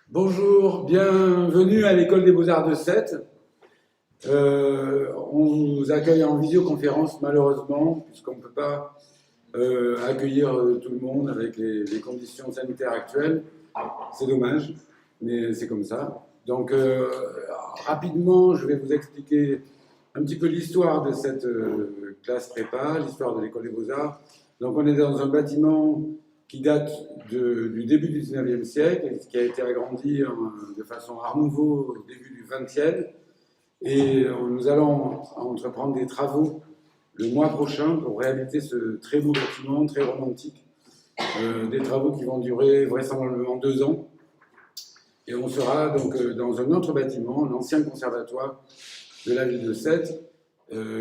Bonjour, bienvenue à l'École des Beaux-Arts de Sète. On vous accueille en visioconférence malheureusement, puisqu'on ne peut pas accueillir tout le monde avec les conditions sanitaires actuelles. C'est dommage, mais c'est comme ça. Donc rapidement, je vais vous expliquer un petit peu l'histoire de cette classe prépa, l'histoire de l'École des Beaux-Arts. Donc on est dans un bâtiment qui date du début du 19e siècle, et qui a été agrandi de façon art nouveau au début du 20e. Et nous allons entreprendre des travaux le mois prochain pour réhabiliter ce très beau bâtiment, très romantique. Des travaux qui vont durer vraisemblablement 2 ans. Et on sera donc dans un autre bâtiment, l'ancien conservatoire de la ville de Sète,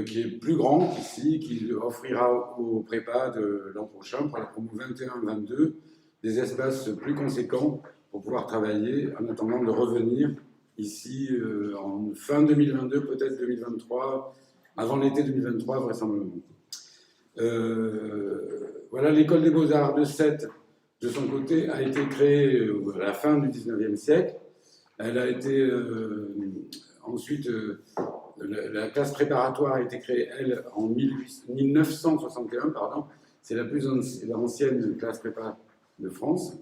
qui est plus grand qu'ici, qui offrira aux prépas de l'an prochain, pour la promo 21-22, des espaces plus conséquents pour pouvoir travailler en attendant de revenir ici en fin 2022, peut-être 2023, avant l'été 2023 vraisemblablement. Voilà, l'École des Beaux-Arts de Sète, de son côté, a été créée à la fin du 19e siècle. Elle a été ensuite... la classe préparatoire a été créée, elle, en 1961, pardon. C'est la plus ancienne classe prépa de France.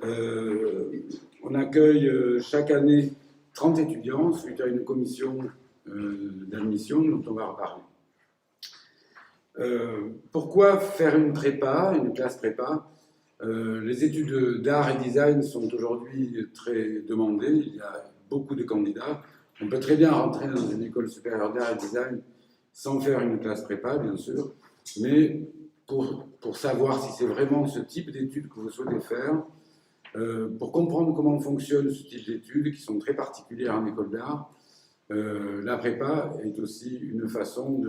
On accueille chaque année 30 étudiants suite à une commission d'admission dont on va reparler. Pourquoi faire une prépa, une classe prépa? Les études d'art et design sont aujourd'hui très demandées. Il y a beaucoup de candidats. On peut très bien rentrer dans une école supérieure d'art et design sans faire une classe prépa, bien sûr, mais pour savoir si c'est vraiment ce type d'études que vous souhaitez faire, pour comprendre comment fonctionne ce type d'études, qui sont très particulières en école d'art, la prépa est aussi une façon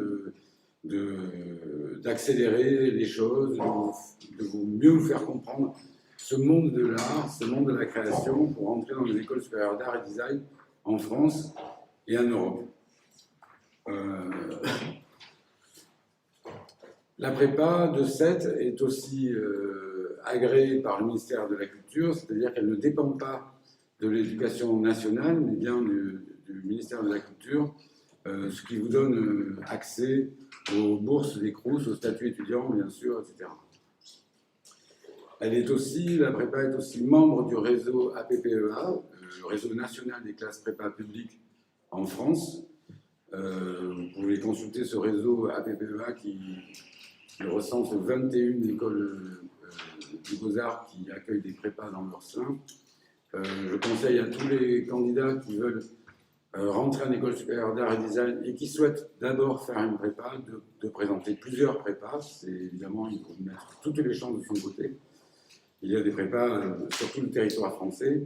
d'accélérer les choses, de mieux vous faire comprendre ce monde de l'art, ce monde de la création, pour entrer dans les écoles supérieures d'art et design en France et en Europe. La prépa de Sète est aussi agréée par le ministère de la Culture, c'est-à-dire qu'elle ne dépend pas de l'éducation nationale, mais bien du ministère de la Culture, ce qui vous donne accès aux bourses des Crous, au statut étudiant, bien sûr, etc. Elle est aussi, la prépa est aussi membre du réseau APPEA, le réseau national des classes prépa publiques en France. Vous pouvez consulter ce réseau APPEA qui recense 21 écoles du Beaux-Arts qui accueillent des prépas dans leur sein. Je conseille à tous les candidats qui veulent rentrer en école supérieure d'art et design et qui souhaitent d'abord faire une prépa, de présenter plusieurs prépas. C'est évidemment, il faut mettre toutes les chances de son côté. Il y a des prépas sur tout le territoire français.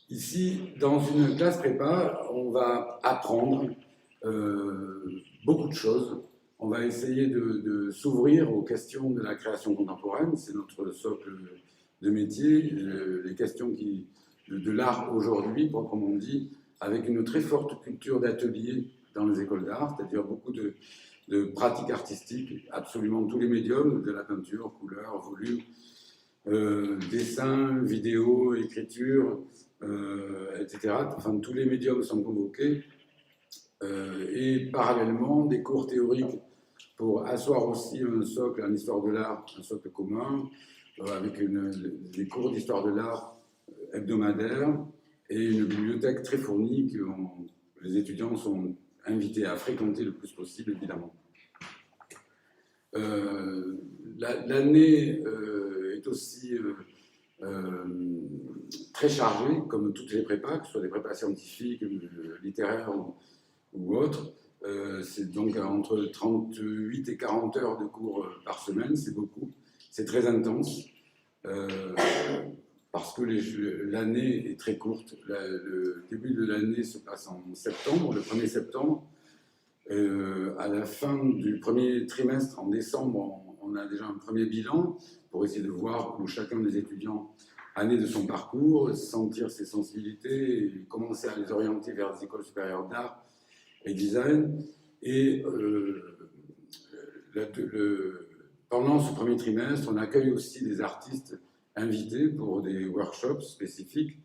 Ici, dans une classe prépa, on va apprendre beaucoup de choses. On va essayer de s'ouvrir aux questions de la création contemporaine. C'est notre socle de métier, les questions de l'art aujourd'hui, proprement dit, avec une très forte culture d'atelier dans les écoles d'art, c'est-à-dire beaucoup de pratiques artistiques, absolument tous les médiums, de la peinture, couleur, volume, dessin, vidéo, écriture, etc. Enfin, tous les médiums sont convoqués. Et parallèlement, des cours théoriques pour asseoir aussi un socle en histoire de l'art, un socle commun, avec des cours d'histoire de l'art hebdomadaires et une bibliothèque très fournie que les étudiants sont invités à fréquenter le plus possible, évidemment. L'année est aussi très chargée, comme toutes les prépas, que ce soit des prépas scientifiques, littéraires ou autres. C'est donc entre 38 et 40 heures de cours par semaine, c'est beaucoup. C'est très intense, parce que l'année est très courte. Le début de l'année se passe en septembre, le 1er septembre. À la fin du premier trimestre, en décembre, on a déjà un premier bilan pour essayer de voir où chacun des étudiants en est de son parcours, sentir ses sensibilités et commencer à les orienter vers des écoles supérieures d'art et design. Et pendant ce premier trimestre, on accueille aussi des artistes invités pour des workshops spécifiques.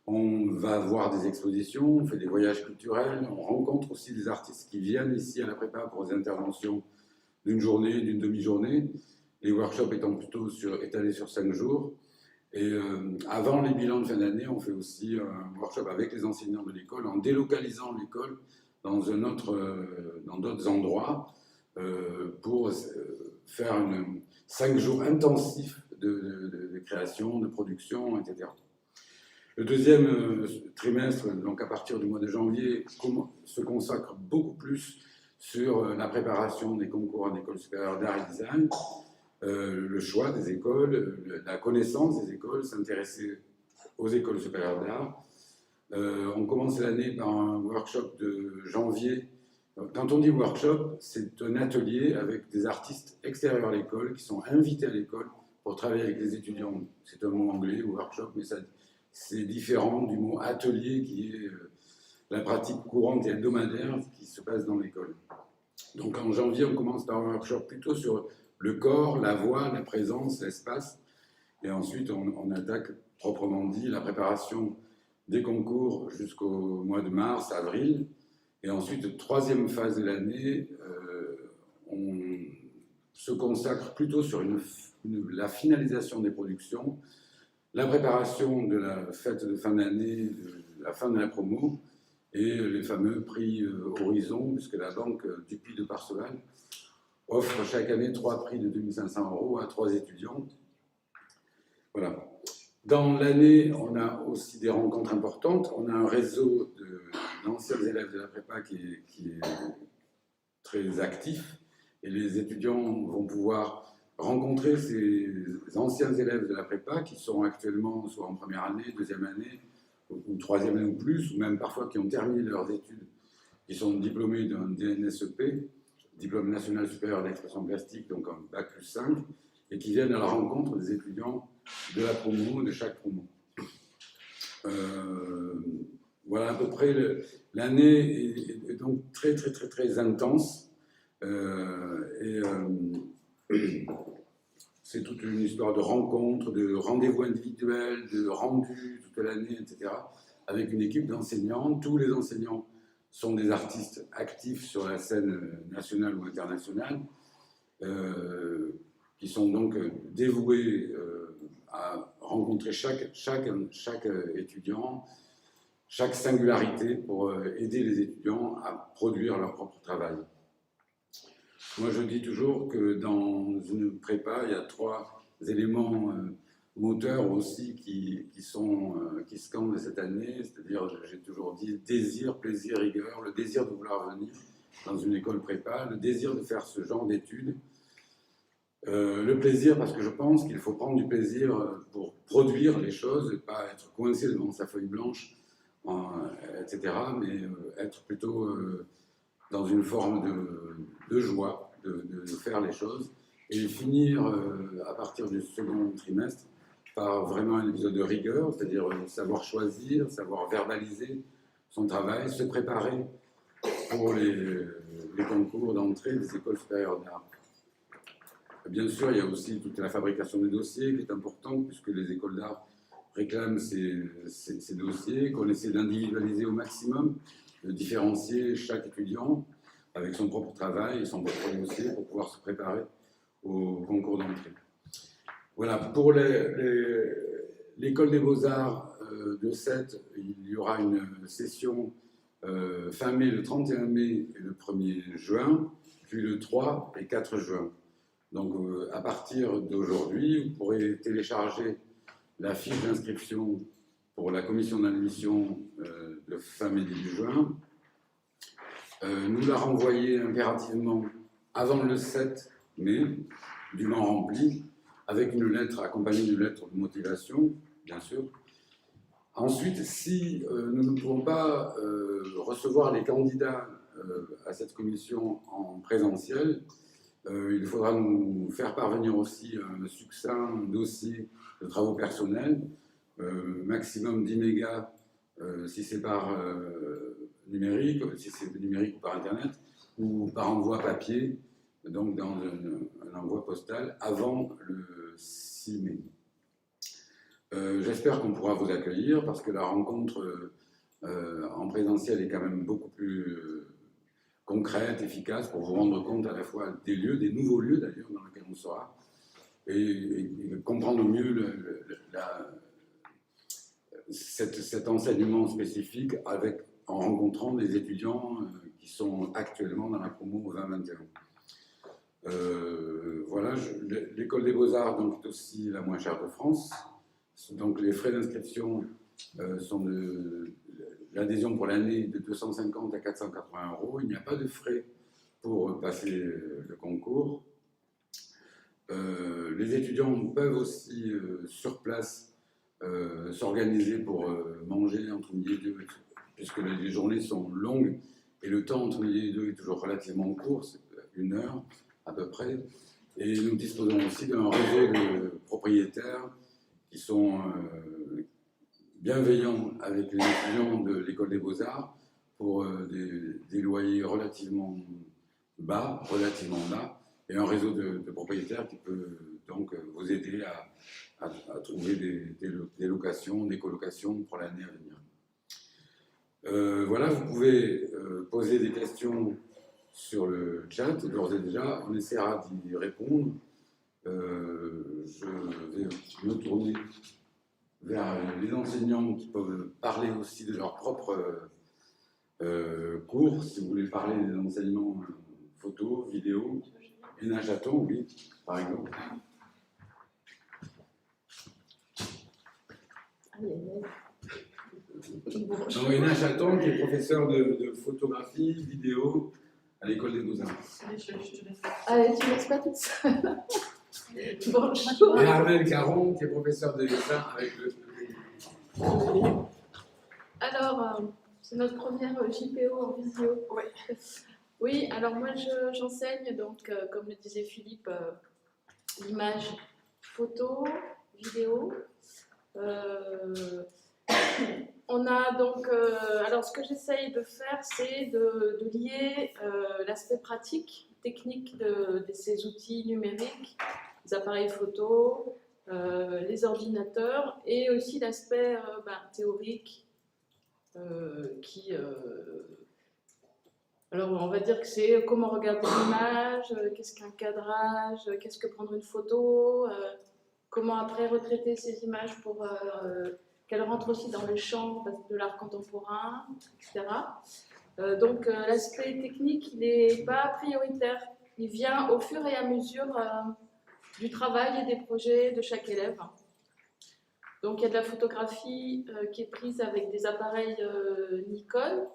On va voir des expositions, on fait des voyages culturels, on rencontre aussi des artistes qui viennent ici à la prépa pour des interventions d'une journée, d'une demi-journée, les workshops étant plutôt étalés sur 5 jours. Et avant les bilans de fin d'année, on fait aussi un workshop avec les enseignants de l'école en délocalisant l'école dans d'autres endroits pour faire 5 jours intensifs de création, de production, etc. Le deuxième trimestre, donc à partir du mois de janvier, se consacre beaucoup plus sur la préparation des concours en école supérieure d'art et design, le choix des écoles, la connaissance des écoles, s'intéresser aux écoles supérieures d'art. On commence l'année par un workshop de janvier. Quand on dit workshop, c'est un atelier avec des artistes extérieurs à l'école qui sont invités à l'école pour travailler avec les étudiants. C'est un mot anglais, workshop, mais c'est différent du mot atelier qui est la pratique courante et hebdomadaire qui se passe dans l'école. Donc en janvier, on commence par un workshop plutôt sur le corps, la voix, la présence, l'espace. Et ensuite, on attaque proprement dit la préparation des concours jusqu'au mois de mars, avril. Et ensuite, troisième phase de l'année, on se consacre plutôt sur la finalisation des productions, la préparation de la fête de fin d'année, la fin de la promo, et les fameux prix Horizon, puisque la banque du Puy de Parseval offre chaque année 3 prix de 2500 € à 3 étudiants. Voilà. Dans l'année, on a aussi des rencontres importantes. On a un réseau d'anciens élèves de la prépa qui est très actif, et les étudiants vont pouvoir rencontrer ces anciens élèves de la prépa qui sont actuellement soit en première année, deuxième année, ou troisième année ou plus, ou même parfois qui ont terminé leurs études, qui sont diplômés d'un DNSEP, Diplôme national supérieur d'expression plastique, donc un bac plus 5, et qui viennent à la rencontre des étudiants de la promo, de chaque promo. Voilà à peu près l'année est donc très très très très intense, c'est toute une histoire de rencontres, de rendez-vous individuels, de rendus toute l'année, etc. avec une équipe d'enseignants. Tous les enseignants sont des artistes actifs sur la scène nationale ou internationale, qui sont donc dévoués à rencontrer chaque étudiant, chaque singularité pour aider les étudiants à produire leur propre travail. Moi, je dis toujours que dans une prépa, il y a 3 éléments moteurs aussi qui scandent cette année, c'est-à-dire, j'ai toujours dit, désir, plaisir, rigueur, le désir de vouloir venir dans une école prépa, le désir de faire ce genre d'études, le plaisir parce que je pense qu'il faut prendre du plaisir pour produire les choses et pas être coincé devant sa feuille blanche, etc., mais être plutôt dans une forme de joie de faire les choses et finir à partir du second trimestre par vraiment un épisode de rigueur, c'est-à-dire savoir choisir, savoir verbaliser son travail, se préparer pour les concours d'entrée des écoles supérieures d'art. Bien sûr, il y a aussi toute la fabrication des dossiers qui est importante, puisque les écoles d'art réclament ces dossiers, qu'on essaie d'individualiser au maximum, de différencier chaque étudiant avec son propre travail et son propre dossier pour pouvoir se préparer au concours d'entrée. Voilà, pour l'école des beaux-arts de Sète, il y aura une session fin mai, le 31 mai et le 1er juin, puis le 3 et 4 juin. Donc à partir d'aujourd'hui, vous pourrez télécharger la fiche d'inscription pour la commission d'admission de fin mai début juin, nous la renvoyer impérativement avant le 7 mai, dûment rempli, avec une lettre accompagnée d'une lettre de motivation, bien sûr. Ensuite, si nous ne pouvons pas recevoir les candidats à cette commission en présentiel, il faudra nous faire parvenir aussi un succinct dossier de travaux personnels, maximum 10 mégas si c'est par numérique, si c'est numérique ou par Internet, ou par envoi papier, donc dans un un envoi postal avant le 6 mai. J'espère qu'on pourra vous accueillir parce que la rencontre en présentiel est quand même beaucoup plus concrète, efficace pour vous rendre compte à la fois des lieux, des nouveaux lieux d'ailleurs dans lesquels on sera et comprendre mieux cet enseignement spécifique en rencontrant des étudiants qui sont actuellement dans la promo 2021. Voilà, l'école des Beaux-Arts est aussi la moins chère de France. Donc les frais d'inscription sont l'adhésion pour l'année de 250 à 480 €. Il n'y a pas de frais pour passer le concours. Les étudiants peuvent aussi sur place s'organiser pour manger entre midi et deux, puisque les journées sont longues et le temps entre midi et deux est toujours relativement court, c'est 1 heure à peu près. Et nous disposons aussi d'un réseau de propriétaires qui sont bienveillants avec les étudiants de l'école des Beaux-Arts pour des loyers relativement bas, et un réseau de propriétaires qui peut donc vous aider à trouver des locations, des colocations pour l'année à venir. Voilà, vous pouvez poser des questions sur le chat, d'ores et déjà, on essaiera d'y répondre. Je vais me tourner vers les enseignants qui peuvent parler aussi de leur propre cours, si vous voulez parler des enseignements photo, vidéo, et Najaton, oui, par exemple. Donc, Hénin Chaton, qui est professeur de photographie, vidéo à l'école des Beaux-Arts. Allez, tu ne laisses pas toute seule. Bonjour. Et Armel Caron, qui est professeur de dessin avec le. Alors, c'est notre première JPO en visio. Oui. Oui, alors moi j'enseigne, donc, comme le disait Philippe, l'image photo, vidéo. On a donc, alors ce que j'essaye de faire, c'est de lier l'aspect pratique, technique de ces outils numériques, les appareils photo, les ordinateurs, et aussi l'aspect théorique alors on va dire que c'est comment regarder l'image, qu'est-ce qu'un cadrage, qu'est-ce que prendre une photo, comment après retraiter ces images pour qu'elles rentrent aussi dans le champ de l'art contemporain, etc. Donc l'aspect technique, il n'est pas prioritaire, il vient au fur et à mesure du travail et des projets de chaque élève. Donc il y a de la photographie qui est prise avec des appareils Nikon,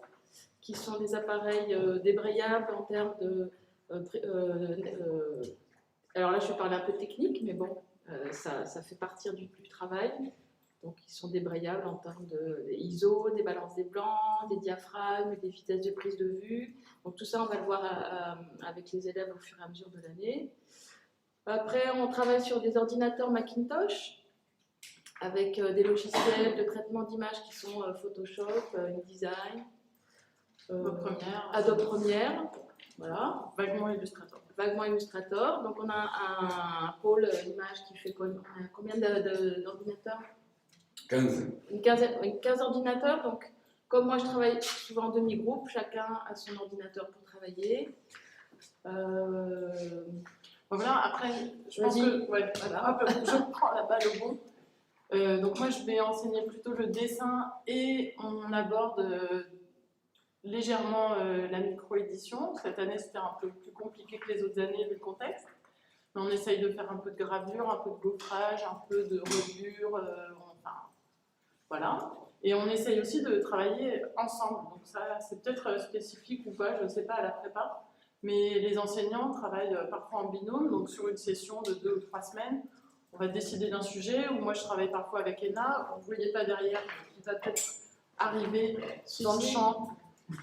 qui sont des appareils débrayables en termes de... alors là je vais parler un peu technique, mais bon, ça fait partie du travail. Donc ils sont débrayables en termes de ISO, des balances des blancs, des diaphragmes, des vitesses de prise de vue. Donc tout ça on va le voir avec les élèves au fur et à mesure de l'année. Après on travaille sur des ordinateurs Macintosh, avec des logiciels de traitement d'images qui sont Photoshop, InDesign, Adobe Premiere, voilà. Vaguement Illustrator. Vaguement Illustrator. Donc on a un pôle image qui fait combien d'ordinateurs ? 15. Une 15 ordinateurs. Donc comme moi je travaille souvent en demi-groupe, chacun a son ordinateur pour travailler. Voilà, après, je pense que ouais, voilà. Je prends la balle au bon. Donc moi je vais enseigner plutôt le dessin et on aborde légèrement la micro-édition. Cette année c'était un peu plus compliqué que les autres années vu le contexte. Mais on essaye de faire un peu de gravure, un peu de gaufrage, un peu de reliure, enfin voilà. Et on essaye aussi de travailler ensemble. Donc ça c'est peut-être spécifique ou pas, je ne sais pas à la prépa. Mais les enseignants travaillent parfois en binôme, donc sur une session de 2 ou 3 semaines. On va décider d'un sujet, ou moi je travaille parfois avec Ena, vous ne voyez pas derrière, qui va peut-être arriver dans le champ.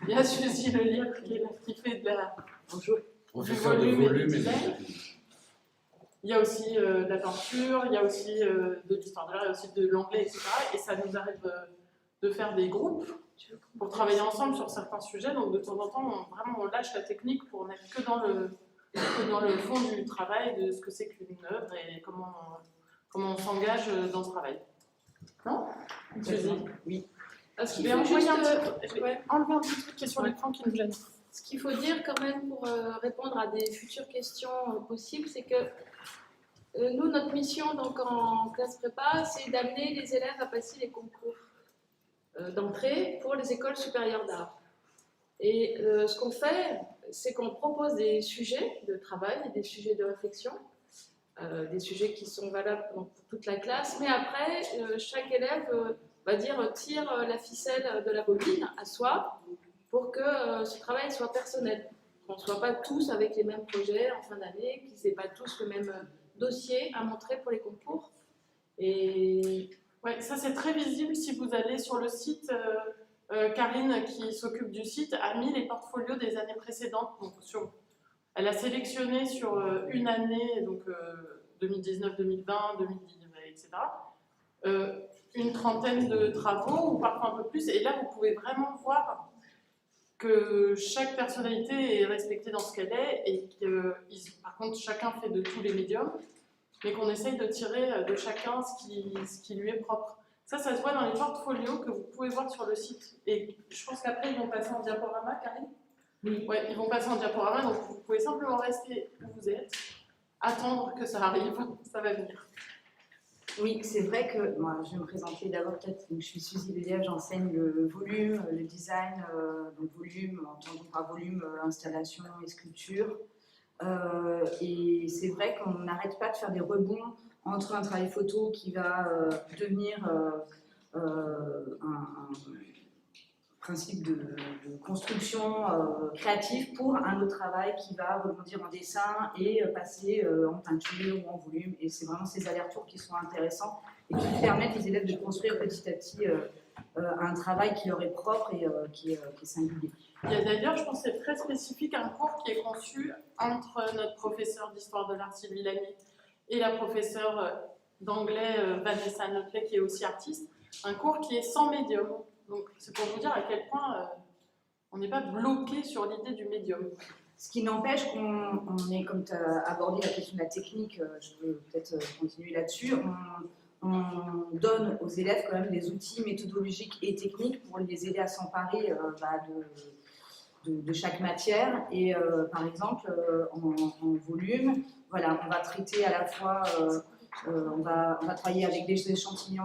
Il y a Suzy Le Lire qui fait de la... Bonjour. Professeur de volume et il y a aussi de la peinture, il y a aussi de l'histoire de l'art, il y a aussi de l'anglais, etc. Et ça nous arrive de faire des groupes pour travailler ensemble sur certains sujets. Donc de temps en temps, on lâche la technique pour n'être que dans que dans le fond du travail de ce que c'est qu'une œuvre et comment on s'engage dans ce travail. Non? Oui. Parce qu'il Je vais faut envoyer juste, enlever un petit truc qui est sur l'écran qui nous gêne. ce qu'il faut dire quand même pour répondre à des futures questions possibles, c'est que nous, notre mission donc en classe prépa, c'est d'amener les élèves à passer les concours d'entrée pour les écoles supérieures d'art. Et ce qu'on fait, c'est qu'on propose des sujets de travail, des sujets de réflexion, des sujets qui sont valables pour toute la classe, mais après, chaque élève va dire tire la ficelle de la bobine à soi pour que ce travail soit personnel, qu'on ne soit pas tous avec les mêmes projets en fin d'année, qu'ils n'aient pas tous le même dossier à montrer pour les concours. Et Ouais, ça c'est très visible si vous allez sur le site. Karine, qui s'occupe du site, a mis les portfolios des années précédentes. Donc elle a sélectionné sur une année, donc 2019, 2020, 2019, etc., une trentaine de travaux, ou parfois un peu plus. Et là, vous pouvez vraiment voir que chaque personnalité est respectée dans ce qu'elle est, et que, par contre, chacun fait de tous les médiums, mais qu'on essaye de tirer de chacun ce qui lui est propre. Ça se voit dans les portfolios que vous pouvez voir sur le site. Et je pense qu'après, ils vont passer en diaporama, Karine ? Oui. Ouais, ils vont passer en diaporama, donc vous pouvez simplement rester où vous êtes, attendre que ça arrive, ça va venir. Oui, c'est vrai que moi, je vais me présenter d'abord peut-être. Donc, je suis Suzy Béliève, j'enseigne le volume, le design, donc volume, entendons par volume, installation et sculpture. Et c'est vrai qu'on n'arrête pas de faire des rebonds entre un travail photo qui va devenir un principe de construction créative pour un autre travail qui va rebondir en dessin et passer en peinture ou en volume. Et c'est vraiment ces allers-retours qui sont intéressants et qui permettent aux élèves de construire petit à petit un travail qui leur est propre et qui est singulier. Il y a d'ailleurs, je pense que c'est très spécifique, un cours qui est conçu entre notre professeur d'histoire de l'art Sylvie Lamy et la professeure d'anglais Vanessa Notley, qui est aussi artiste, un cours qui est sans médium. Donc c'est pour vous dire à quel point on n'est pas bloqué sur l'idée du médium. Ce qui n'empêche qu'on est, comme tu as abordé la question de la technique, je peux peut-être continuer là-dessus, on donne aux élèves quand même des outils méthodologiques et techniques pour les aider à s'emparer de chaque matière. Et par exemple, en volume, voilà, on va traiter à la fois, on va travailler avec des échantillons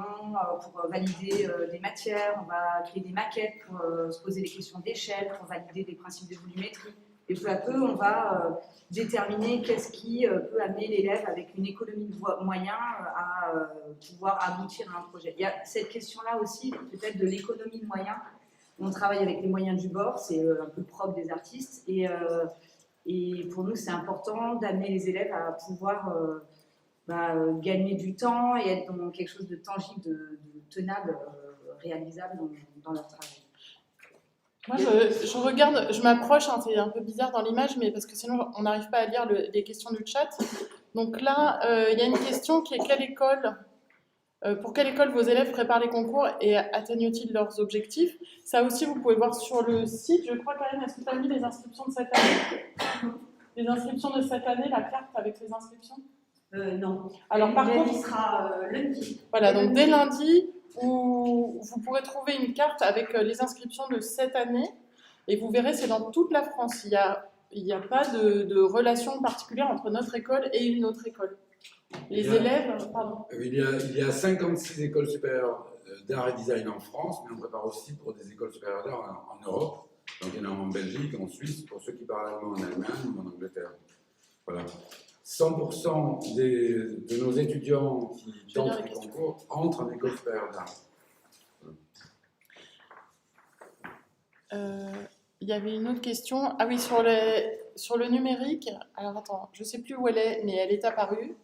pour valider des matières, on va créer des maquettes pour se poser des questions d'échelle, pour valider des principes de volumétrie. Et peu à peu, on va déterminer qu'est-ce qui peut amener l'élève avec une économie de moyens à pouvoir aboutir à un projet. Il y a cette question-là aussi, peut-être de l'économie de moyens. On travaille avec les moyens du bord, c'est un peu propre des artistes. Et pour nous, c'est important d'amener les élèves à pouvoir gagner du temps et être dans quelque chose de tangible, de tenable, réalisable dans leur travail. Moi, je regarde, je m'approche, hein, c'est un peu bizarre dans l'image, mais parce que sinon, on n'arrive pas à lire les questions du chat. Donc là, il y a une question qui est pour quelle école vos élèves préparent les concours et atteignent-ils leurs objectifs? Ça aussi, vous pouvez voir sur le site. Je crois, Karine, est-ce que tu as mis les inscriptions de cette année? Les inscriptions de cette année, la carte avec les inscriptions? Non. Alors, par contre, il sera lundi. Voilà, donc dès lundi, vous pourrez trouver une carte avec les inscriptions de cette année et vous verrez, c'est dans toute la France. Il n'y a pas de relation particulière entre notre école et une autre école. Les élèves, pardon. Il y a 56 écoles supérieures d'art et design en France, mais on prépare aussi pour des écoles supérieures d'art en Europe. Donc il y en a en Belgique, en Suisse, pour ceux qui parlent allemand en Allemagne ou en Angleterre. Voilà. 100% de nos étudiants qui tentent les concours entrent en école supérieure d'art. Il y avait une autre question. Ah oui, sur le numérique. Alors attends, je ne sais plus où elle est, mais elle est apparue.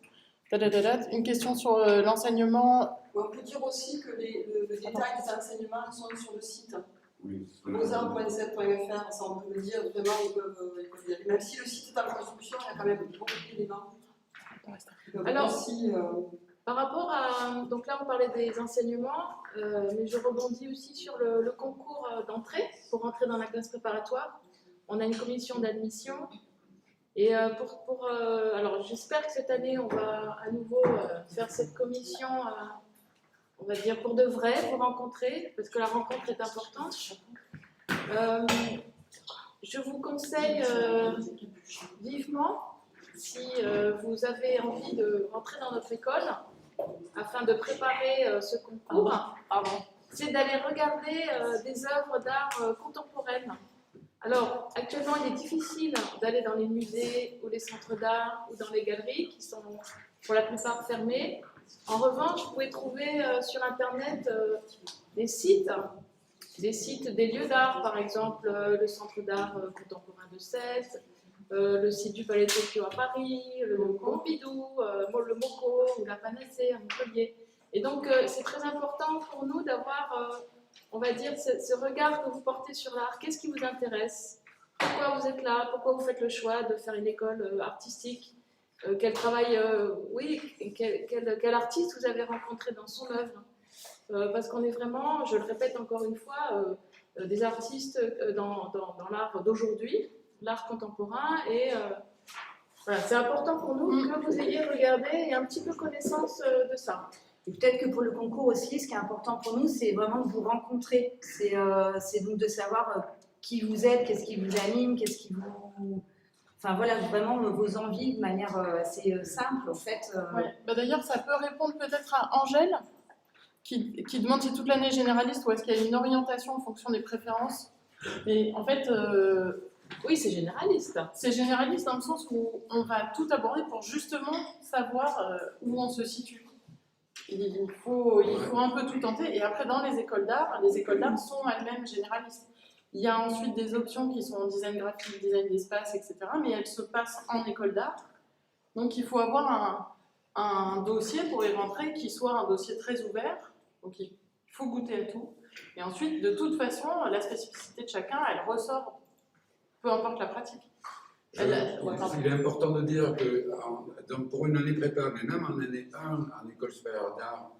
Une question sur l'enseignement. On peut dire aussi que le détail des enseignements sont sur le site. Oui, Mozart.7.fr, ça on peut le dire, vraiment ils peuvent y aller. Même si le site est en construction, il y a quand même beaucoup d'éléments. Alors, par rapport à... Donc là, on parlait des enseignements, mais je rebondis aussi sur le concours d'entrée. Pour entrer dans la classe préparatoire, on a une commission d'admission Et alors j'espère que cette année, on va à nouveau faire cette commission, on va dire pour de vrai, vous rencontrer, parce que la rencontre est importante. Je vous conseille vivement, si vous avez envie de rentrer dans notre école, afin de préparer ce concours, c'est d'aller regarder des œuvres d'art contemporaines. Alors, actuellement, il est difficile d'aller dans les musées ou les centres d'art ou dans les galeries qui sont pour la plupart fermés. En revanche, vous pouvez trouver sur Internet des sites des lieux d'art, par exemple le Centre d'art contemporain de Sète, le site du Palais de Tokyo à Paris, le Pompidou, le MoCo ou la Panacée à Montpellier. Et donc, c'est très important pour nous d'avoir, on va dire, ce regard que vous portez sur l'art. Qu'est-ce qui vous intéresse? Pourquoi vous êtes là? Pourquoi vous faites le choix de faire une école artistique? Quel travail, quel artiste vous avez rencontré dans son œuvre? Parce qu'on est vraiment, je le répète encore une fois, des artistes dans l'art d'aujourd'hui, l'art contemporain, et voilà, c'est important pour nous que vous ayez regardé et un petit peu connaissance de ça. Et peut-être que pour le concours aussi, ce qui est important pour nous, c'est vraiment de vous rencontrer. C'est donc de savoir qui vous êtes, qu'est-ce qui vous anime, qu'est-ce qui vous... Enfin voilà, vraiment vos envies de manière assez simple en fait. Ouais. Bah, d'ailleurs, ça peut répondre peut-être à Angèle, qui demande si toute l'année est généraliste ou est-ce qu'il y a une orientation en fonction des préférences. Et en fait, oui, c'est généraliste. C'est généraliste dans le sens où on va tout aborder pour justement savoir où on se situe. Il faut un peu tout tenter. Et après, dans les écoles d'art sont elles-mêmes généralistes. Il y a ensuite des options qui sont en design graphique, design d'espace, etc. Mais elles se passent en école d'art. Donc il faut avoir un dossier pour y rentrer qui soit un dossier très ouvert. Donc il faut goûter à tout. Et ensuite, de toute façon, la spécificité de chacun, elle ressort, peu importe la pratique. Il est important de dire que pour une année prépa, mais même en année 1, en école supérieure d'art,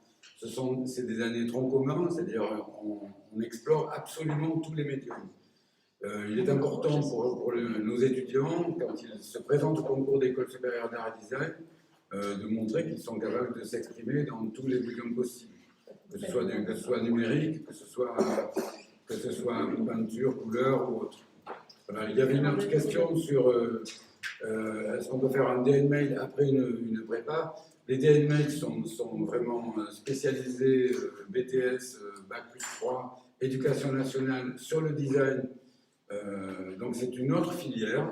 c'est des années tronc commun, c'est-à-dire on explore absolument tous les médiums. Il est important pour nos étudiants, quand ils se présentent au concours d'école supérieure d'art et design, de montrer qu'ils sont capables de s'exprimer dans tous les médiums possibles. Que ce soit numérique, que ce soit peinture, couleur ou autre. Voilà, il y avait une autre question sur est-ce qu'on peut faire un DN-mail après une prépa. Les DN-mail sont vraiment spécialisés BTS, Bac+3, Éducation nationale sur le design. Donc c'est une autre filière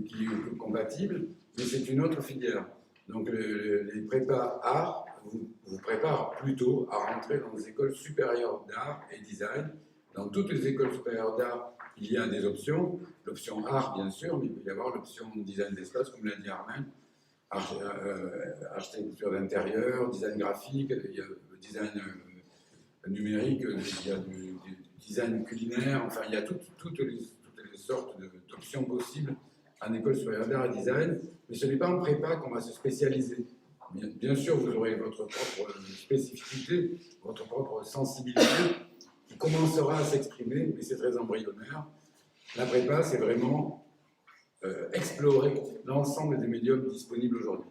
qui est compatible, mais c'est une autre filière. Donc les prépas art vous préparent plutôt à rentrer dans les écoles supérieures d'art et design. Dans toutes les écoles supérieures d'art, il y a des options. L'option art, bien sûr, mais il peut y avoir l'option design d'espace, comme l'a dit Armelle, architecture d'intérieur, design graphique, il y a le design numérique, il y a du design culinaire, enfin, il y a toutes les sortes d'options possibles en école supérieure d'art et design, mais ce n'est pas en prépa qu'on va se spécialiser. Bien sûr, vous aurez votre propre spécificité, votre propre sensibilité, qui commencera à s'exprimer, mais c'est très embryonnaire. La prépa, c'est vraiment explorer l'ensemble des médiums disponibles aujourd'hui.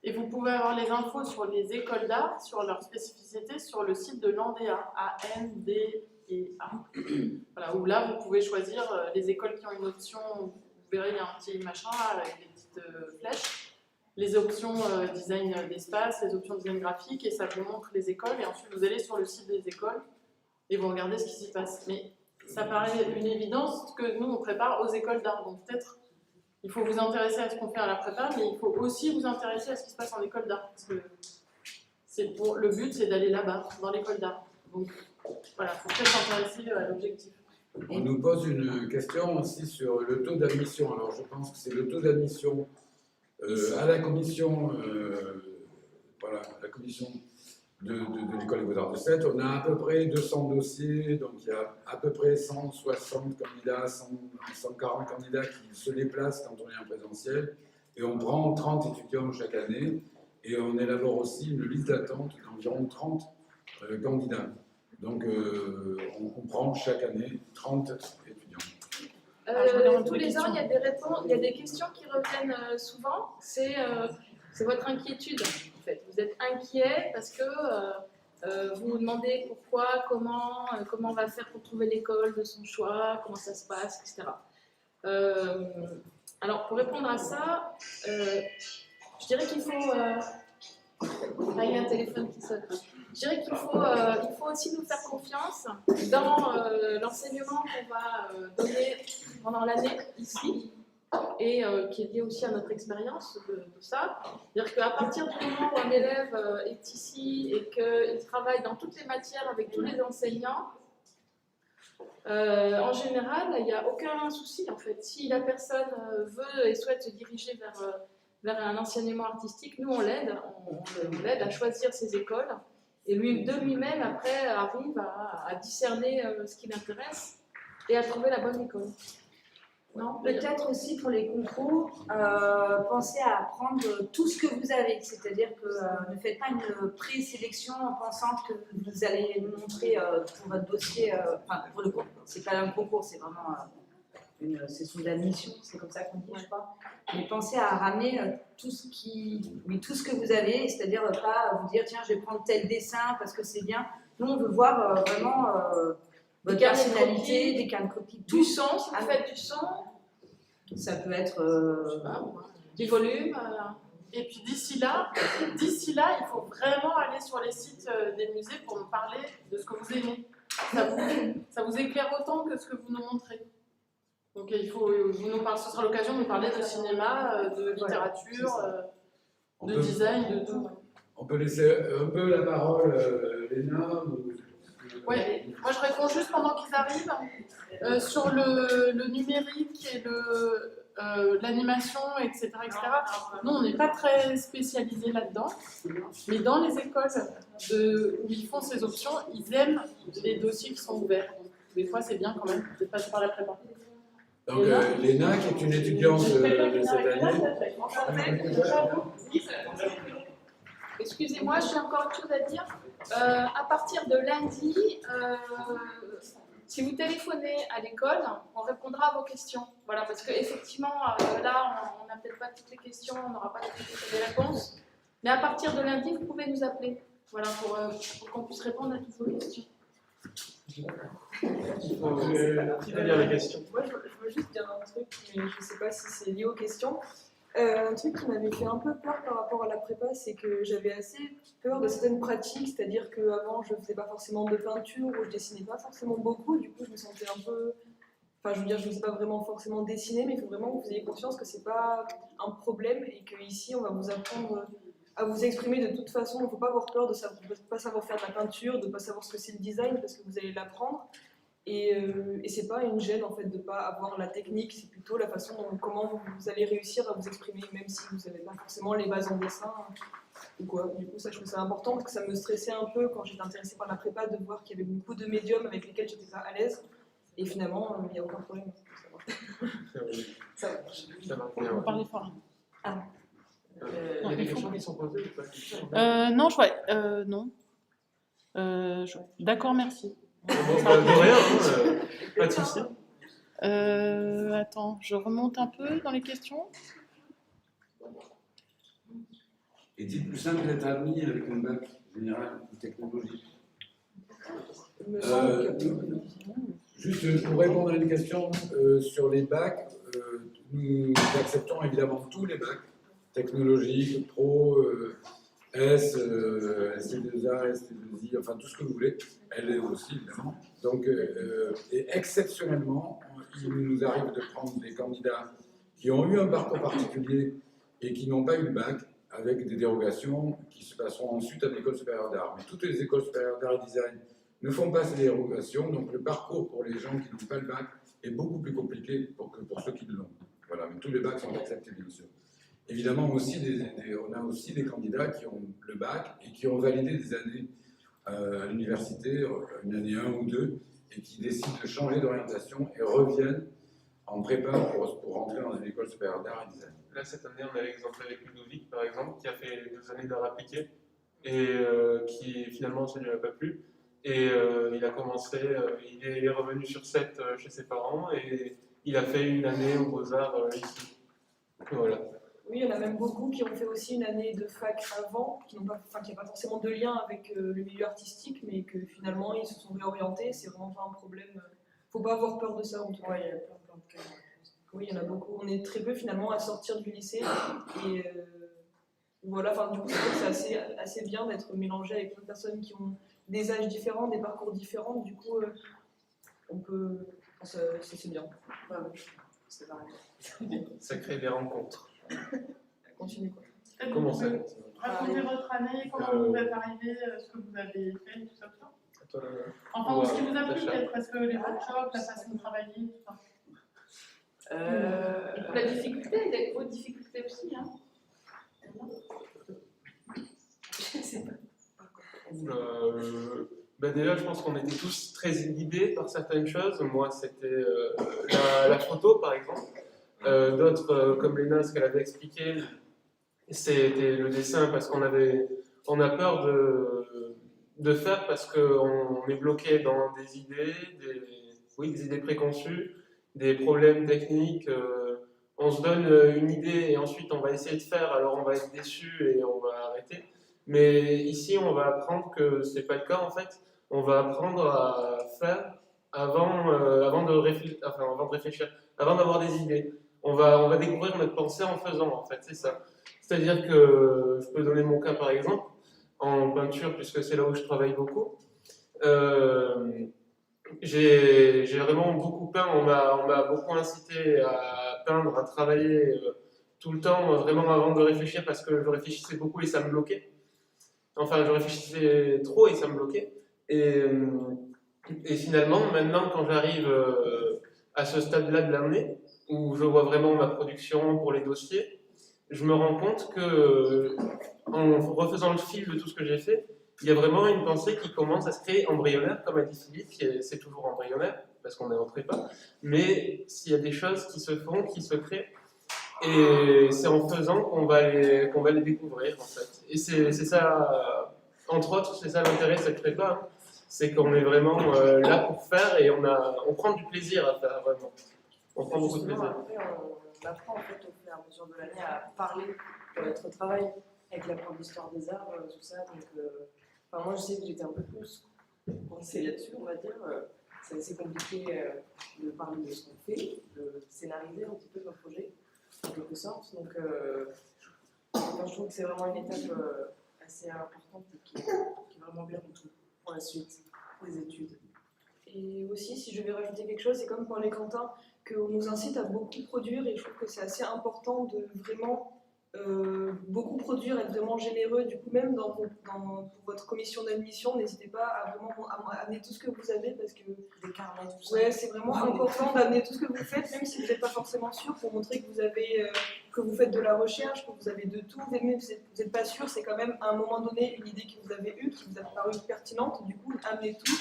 Et vous pouvez avoir les infos sur les écoles d'art, sur leur spécificité, sur le site de l'ANDEA, A-N-D-E-A. Voilà, où là, vous pouvez choisir les écoles qui ont une option, vous verrez, il y a un petit machin avec des petites flèches, les options design d'espace, les options design graphique, et ça vous montre les écoles, et ensuite vous allez sur le site des écoles, et vous regardez ce qui s'y passe. Mais ça paraît une évidence que nous, on prépare aux écoles d'art, donc peut-être il faut vous intéresser à ce qu'on fait à la prépa, mais il faut aussi vous intéresser à ce qui se passe en école d'art, parce que le but, c'est d'aller là-bas, dans l'école d'art. Donc voilà, il faut peut-être s'intéresser à l'objectif. On nous pose une question aussi sur le taux d'admission. Alors je pense que c'est le taux d'admission à la commission, la commission de l'école des Beaux-Arts de Sète. On a à peu près 200 dossiers, donc il y a à peu près 160 candidats, 140 candidats qui se déplacent quand on est en présentiel, et on prend 30 étudiants chaque année, et on élabore aussi une liste d'attente d'environ 30 candidats. Donc on prend chaque année 30 étudiants. Tous les ans, il y a des réponses, il y a des questions qui reviennent souvent. C'est votre inquiétude, en fait. Vous êtes inquiet parce que vous vous demandez pourquoi, comment on va faire pour trouver l'école de son choix, comment ça se passe, etc. Alors, pour répondre à ça, je dirais qu'il faut... Ah, il y a un téléphone qui sonne. Je dirais qu'il faut, il faut aussi nous faire confiance dans l'enseignement qu'on va donner pendant l'année ici et qui est lié aussi à notre expérience de ça. C'est-à-dire qu'à partir du moment où un élève est ici et qu'il travaille dans toutes les matières avec tous les enseignants, en général, il n'y a aucun souci en fait. Si la personne veut et souhaite se diriger vers un enseignement artistique, nous on l'aide à choisir ses écoles et de lui-même après arrive à discerner ce qui l'intéresse et à trouver la bonne école. Non ? Peut-être aussi pour les concours, pensez à apprendre tout ce que vous avez, c'est-à-dire que ne faites pas une présélection en pensant que vous allez nous montrer pour votre dossier, enfin pour le concours, c'est pas un concours, c'est vraiment une session d'admission, c'est comme ça qu'on dit, je crois. Mais pensez à ramener tout ce que vous avez, c'est-à-dire pas vous dire tiens je vais prendre tel dessin parce que c'est bien. Nous on veut voir vraiment votre personnalité, des carnets de copies, Du son, si vous faites du son, ça peut être je sais pas, du volume. Et puis d'ici là, il faut vraiment aller sur les sites des musées pour nous parler de ce que vous aimez. Ça vous éclaire autant que ce que vous nous montrez. Donc il faut, ce sera l'occasion de nous parler de cinéma, de littérature, de design, de tout. On peut laisser un peu la parole Léna Oui, moi je réponds juste pendant qu'ils arrivent. Sur le numérique et l'animation, etc., nous, on n'est pas très spécialisés là-dedans. Mais dans les écoles où ils font ces options, ils aiment les dossiers qui sont ouverts. Donc, des fois, c'est bien quand même de passer par la prépa. Donc Léna, qui est une étudiante de cette année. Excusez-moi, j'ai encore une chose à dire. À partir de lundi, si vous téléphonez à l'école, on répondra à vos questions. Voilà, parce qu'effectivement, là, on n'a peut-être pas toutes les questions, on n'aura pas toutes les réponses. Mais à partir de lundi, vous pouvez nous appeler. Voilà, pour qu'on puisse répondre à toutes vos questions. Qui va lire les questions? Moi, je veux juste dire un truc, mais je ne sais pas si c'est lié aux questions. Un truc qui m'avait fait un peu peur par rapport à la prépa, c'est que j'avais assez peur de certaines pratiques, c'est-à-dire qu'avant, je ne faisais pas forcément de peinture ou je dessinais pas forcément beaucoup, du coup, je me sentais un peu... Enfin, je veux dire, je ne sais pas vraiment forcément dessiner, mais il faut vraiment que vous ayez conscience que ce n'est pas un problème et qu'ici, on va vous apprendre à vous exprimer de toute façon. Il ne faut pas avoir peur de ne pas savoir faire de la peinture, de ne pas savoir ce que c'est le design, parce que vous allez l'apprendre. Et c'est pas une gêne en fait de pas avoir la technique, c'est plutôt la façon dont comment vous allez réussir à vous exprimer, même si vous n'avez pas forcément les bases en dessin ou quoi. Du coup, ça je trouve ça important parce que ça me stressait un peu quand j'étais intéressée par la prépa de voir qu'il y avait beaucoup de médiums avec lesquels j'étais pas à l'aise. Et finalement, il n'y a aucun problème. Ça va. On parlait fort. Il y a des questions qui sont posées ou pas? Non, non. D'accord, merci. Bon, de rien, pas de souci. Attends, je remonte un peu dans les questions. Est-il plus simple d'être admis avec un bac général ou technologique? Juste pour répondre à une question sur les bacs, nous acceptons évidemment tous les bacs, technologiques, pro, S, ST2A, ST2I, enfin tout ce que vous voulez, elle est aussi évidemment. Donc, et exceptionnellement, il nous arrive de prendre des candidats qui ont eu un parcours particulier et qui n'ont pas eu le bac, avec des dérogations qui se passeront ensuite à l'école supérieure d'art. Mais toutes les écoles supérieures d'art et design ne font pas ces dérogations, donc le parcours pour les gens qui n'ont pas le bac est beaucoup plus compliqué que pour ceux qui l'ont. Voilà, mais tous les bacs sont acceptés, bien sûr. Évidemment, on a aussi des candidats qui ont le bac et qui ont validé des années à l'université, une année 1 ou 2, et qui décident de changer d'orientation et reviennent en prépa pour rentrer dans une école supérieure d'art et design. Là, cette année, on a l'exemple avec Ludovic, par exemple, qui a fait 2 années d'art appliqué et qui finalement, ça ne lui a pas plu. Et il a commencé, il est revenu sur 7 chez ses parents et il a fait une année aux Beaux-Arts ici. Voilà. Oui, il y en a même beaucoup qui ont fait aussi une année de fac avant, qui n'ont pas, enfin, qui n'ont pas forcément de lien avec le milieu artistique, mais que finalement ils se sont réorientés. C'est vraiment pas un problème. Faut pas avoir peur de ça en tout cas. Ouais, il y a plein de cas. Oui, il y en a beaucoup. On est très peu finalement à sortir du lycée. Et voilà, enfin, du coup, c'est vrai que c'est assez bien d'être mélangé avec plein de personnes qui ont des âges différents, des parcours différents. Du coup, on peut. Enfin, c'est bien. Ouais, ouais. C'est pareil. Ça crée des rencontres. Continue quoi. Peut-être Comment vous ça pouvez raconter votre année, comment vous êtes arrivé, ce que vous avez fait, tout ça, tout ça. Toi, Enfin, Ouais, ce qui vous a plu Sacha. peut-être, parce que les workshops, la façon de travailler, tout ça. La difficulté, vos difficultés aussi. Hein. Ben déjà, je pense qu'on était tous très guidés par certaines choses. Moi, c'était la photo, par exemple. D'autres, comme Léna, ce qu'elle avait expliqué, c'était le dessin, parce qu'on a peur de faire, parce qu'on est bloqué dans des idées, des idées préconçues, des problèmes techniques. On se donne une idée et ensuite on va essayer de faire, alors on va être déçu et on va arrêter. Mais ici, on va apprendre que c'est pas le cas en fait. On va apprendre à faire avant de réfléchir, avant d'avoir des idées. On va découvrir notre pensée en faisant en fait, c'est ça. C'est-à-dire que je peux donner mon cas par exemple en peinture puisque c'est là où je travaille beaucoup. J'ai vraiment beaucoup peint, on m'a beaucoup incité à peindre, à travailler tout le temps, vraiment avant de réfléchir parce que je réfléchissais beaucoup et ça me bloquait. Enfin, je réfléchissais trop et ça me bloquait. Et finalement, maintenant, quand j'arrive à ce stade-là de l'année, où je vois vraiment ma production pour les dossiers, je me rends compte que en refaisant le fil de tout ce que j'ai fait, il y a vraiment une pensée qui commence à se créer embryonnaire, comme a dit Philippe, c'est toujours embryonnaire, parce qu'on est en prépa, mais s'il y a des choses qui se font, qui se créent, et c'est en faisant qu'on va les découvrir, en fait. Et c'est ça, entre autres, c'est ça l'intérêt de cette prépa, hein. C'est qu'on est vraiment là pour faire et on prend du plaisir à faire, vraiment. On prend beaucoup de Justement, plaisir. après, on apprend en fait au fur et à mesure de l'année à parler de notre travail avec la prof d'histoire des arts, tout ça. Donc, enfin, moi, je sais que j'étais un peu plus coincée là-dessus, on va dire. C'est assez compliqué de parler de ce qu'on fait, de scénariser un petit peu nos projets, en quelque sorte. Donc, moi, je trouve que c'est vraiment une étape assez importante et qui est vraiment bien du tout pour la suite des études. Et aussi, si je vais rajouter quelque chose, c'est comme pour les Quentin, qu'on nous incite à beaucoup produire et je trouve que c'est assez important de vraiment beaucoup produire, être vraiment généreux. Du coup, même pour votre commission d'admission, n'hésitez pas à vraiment amener tout ce que vous avez parce que Des carnets, tout ça. ouais, c'est vraiment important d'amener tout ce que vous faites, même si vous n'êtes pas forcément sûr, pour montrer que vous avez, que vous faites de la recherche, que vous avez de tout, même si vous n'êtes pas sûr, c'est quand même à un moment donné une idée que vous avez eue, qui vous a paru pertinente. Du coup, amenez tout.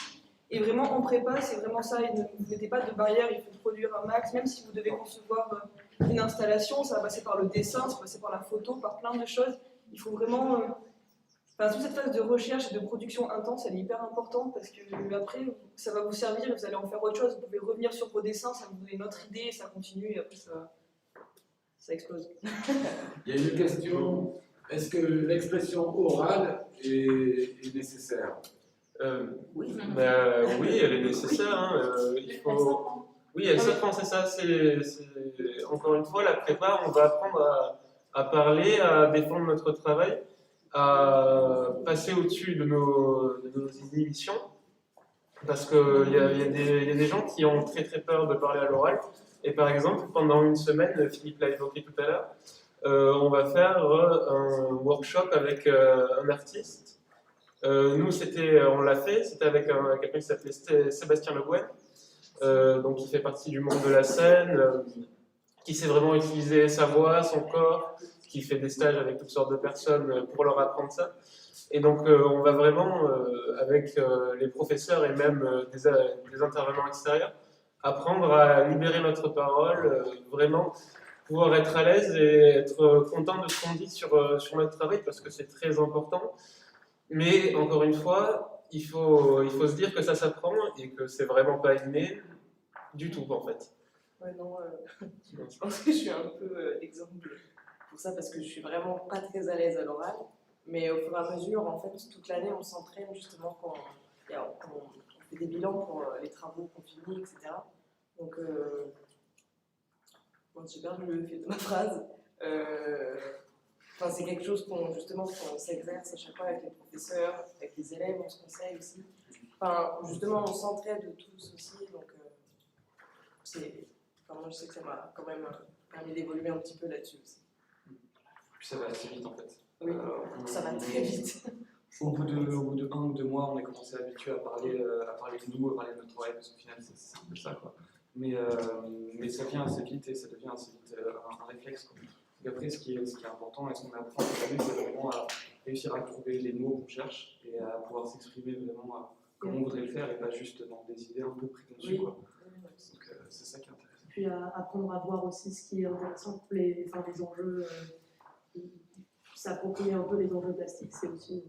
Et vraiment, en prépa, c'est vraiment ça. Et ne vous mettez pas de barrière, il faut produire un max. Même si vous devez concevoir une installation, ça va passer par le dessin, ça va passer par la photo, par plein de choses. Il faut vraiment. Enfin, toute cette phase de recherche et de production intense, elle est hyper importante parce que après, ça va vous servir et vous allez en faire autre chose. Vous pouvez revenir sur vos dessins, ça vous donne une autre idée, ça continue et après, ça explose. Il y a une question, est-ce que l'expression orale est nécessaire? Oui, elle est nécessaire. Hein, il faut... Oui, elle s'apprend, c'est ça. Encore une fois, la prépa, on va apprendre à parler, à défendre notre travail, à passer au-dessus de nos inhibitions. Parce qu'il y a des gens qui ont très très peur de parler à l'oral. Et par exemple, pendant une semaine, Philippe l'a évoqué tout à l'heure, on va faire un workshop avec un artiste. Nous, on l'a fait, c'était avec quelqu'un qui s'appelait Sébastien Le Guen, donc qui fait partie du monde de la scène, qui sait vraiment utiliser sa voix, son corps, qui fait des stages avec toutes sortes de personnes pour leur apprendre ça. Et donc, on va vraiment, avec les professeurs et même des intervenants extérieurs, apprendre à libérer notre parole, vraiment pouvoir être à l'aise et être content de ce qu'on dit sur notre travail, parce que c'est très important. Mais encore une fois, il faut se dire que ça s'apprend et que c'est vraiment pas inné du tout en fait. Ouais, non, je pense que je suis un peu l'exemple pour ça parce que je suis vraiment pas très à l'aise à l'oral. Mais au fur et à mesure, en fait, toute l'année, on s'entraîne justement quand on fait des bilans pour les travaux qu'on finit, etc. Donc, bon, j'ai perdu le fil de ma phrase. Enfin, c'est quelque chose justement qu'on s'exerce à chaque fois avec les professeurs, avec les élèves, on se conseille aussi. Enfin, justement, on s'entraide tous aussi, donc enfin, moi je sais que ça m'a quand même permis d'évoluer un petit peu là-dessus aussi. Puis ça va assez vite en fait. Oui, ça va très vite. Au bout de 1 ou 2 mois, on est commencé à habituer à parler de nous, à parler de notre travail, parce qu'au final, c'est un peu ça, quoi. Mais ça vient assez vite et ça devient assez vite un réflexe, quoi. Donc après, ce qui est important et ce qu'on apprend cette année, c'est vraiment à réussir à trouver les mots qu'on cherche et à pouvoir s'exprimer vraiment comme on voudrait le faire et pas juste dans des idées un peu préconçues, quoi. Donc c'est ça qui est intéressant. Puis apprendre à voir aussi ce qui est intéressant, les enjeux, s'approprier un peu les enjeux plastiques, c'est aussi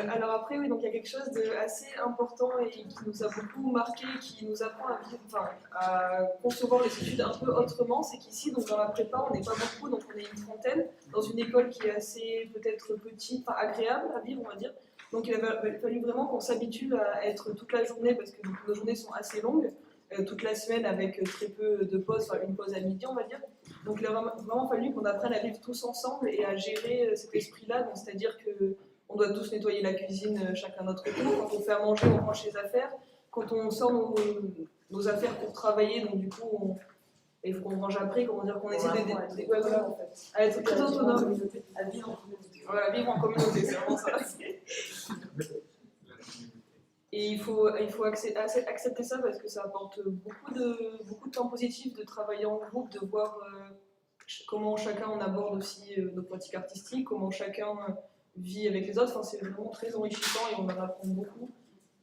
Alors après, oui, donc il y a quelque chose d'assez important et qui nous a beaucoup marqué, qui nous apprend à vivre, enfin, à concevoir les études un peu autrement, c'est qu'ici, donc dans la prépa, on n'est pas beaucoup, donc on est une trentaine, dans une école qui est assez peut-être petite, enfin agréable à vivre, on va dire. Donc il a fallu vraiment qu'on s'habitue à être toute la journée, parce que nos journées sont assez longues, toute la semaine avec très peu de pauses, enfin une pause à midi, on va dire. Donc il a vraiment fallu qu'on apprenne à vivre tous ensemble et à gérer cet esprit-là, donc c'est-à-dire que on doit tous nettoyer la cuisine chacun notre tour. Quand on fait à manger, on range les affaires. Quand on sort nos affaires pour travailler, donc du coup, il faut qu'on range après, comment dire, qu'on essaie à être très autonome. À vivre en communauté. Voilà, vivre en communauté, c'est vraiment ça. Et il faut accepter ça parce que ça apporte beaucoup de temps positif de travailler en groupe, de voir comment chacun on aborde aussi nos pratiques artistiques, comment chacun vit avec les autres. Enfin, c'est vraiment très enrichissant et on en apprend beaucoup.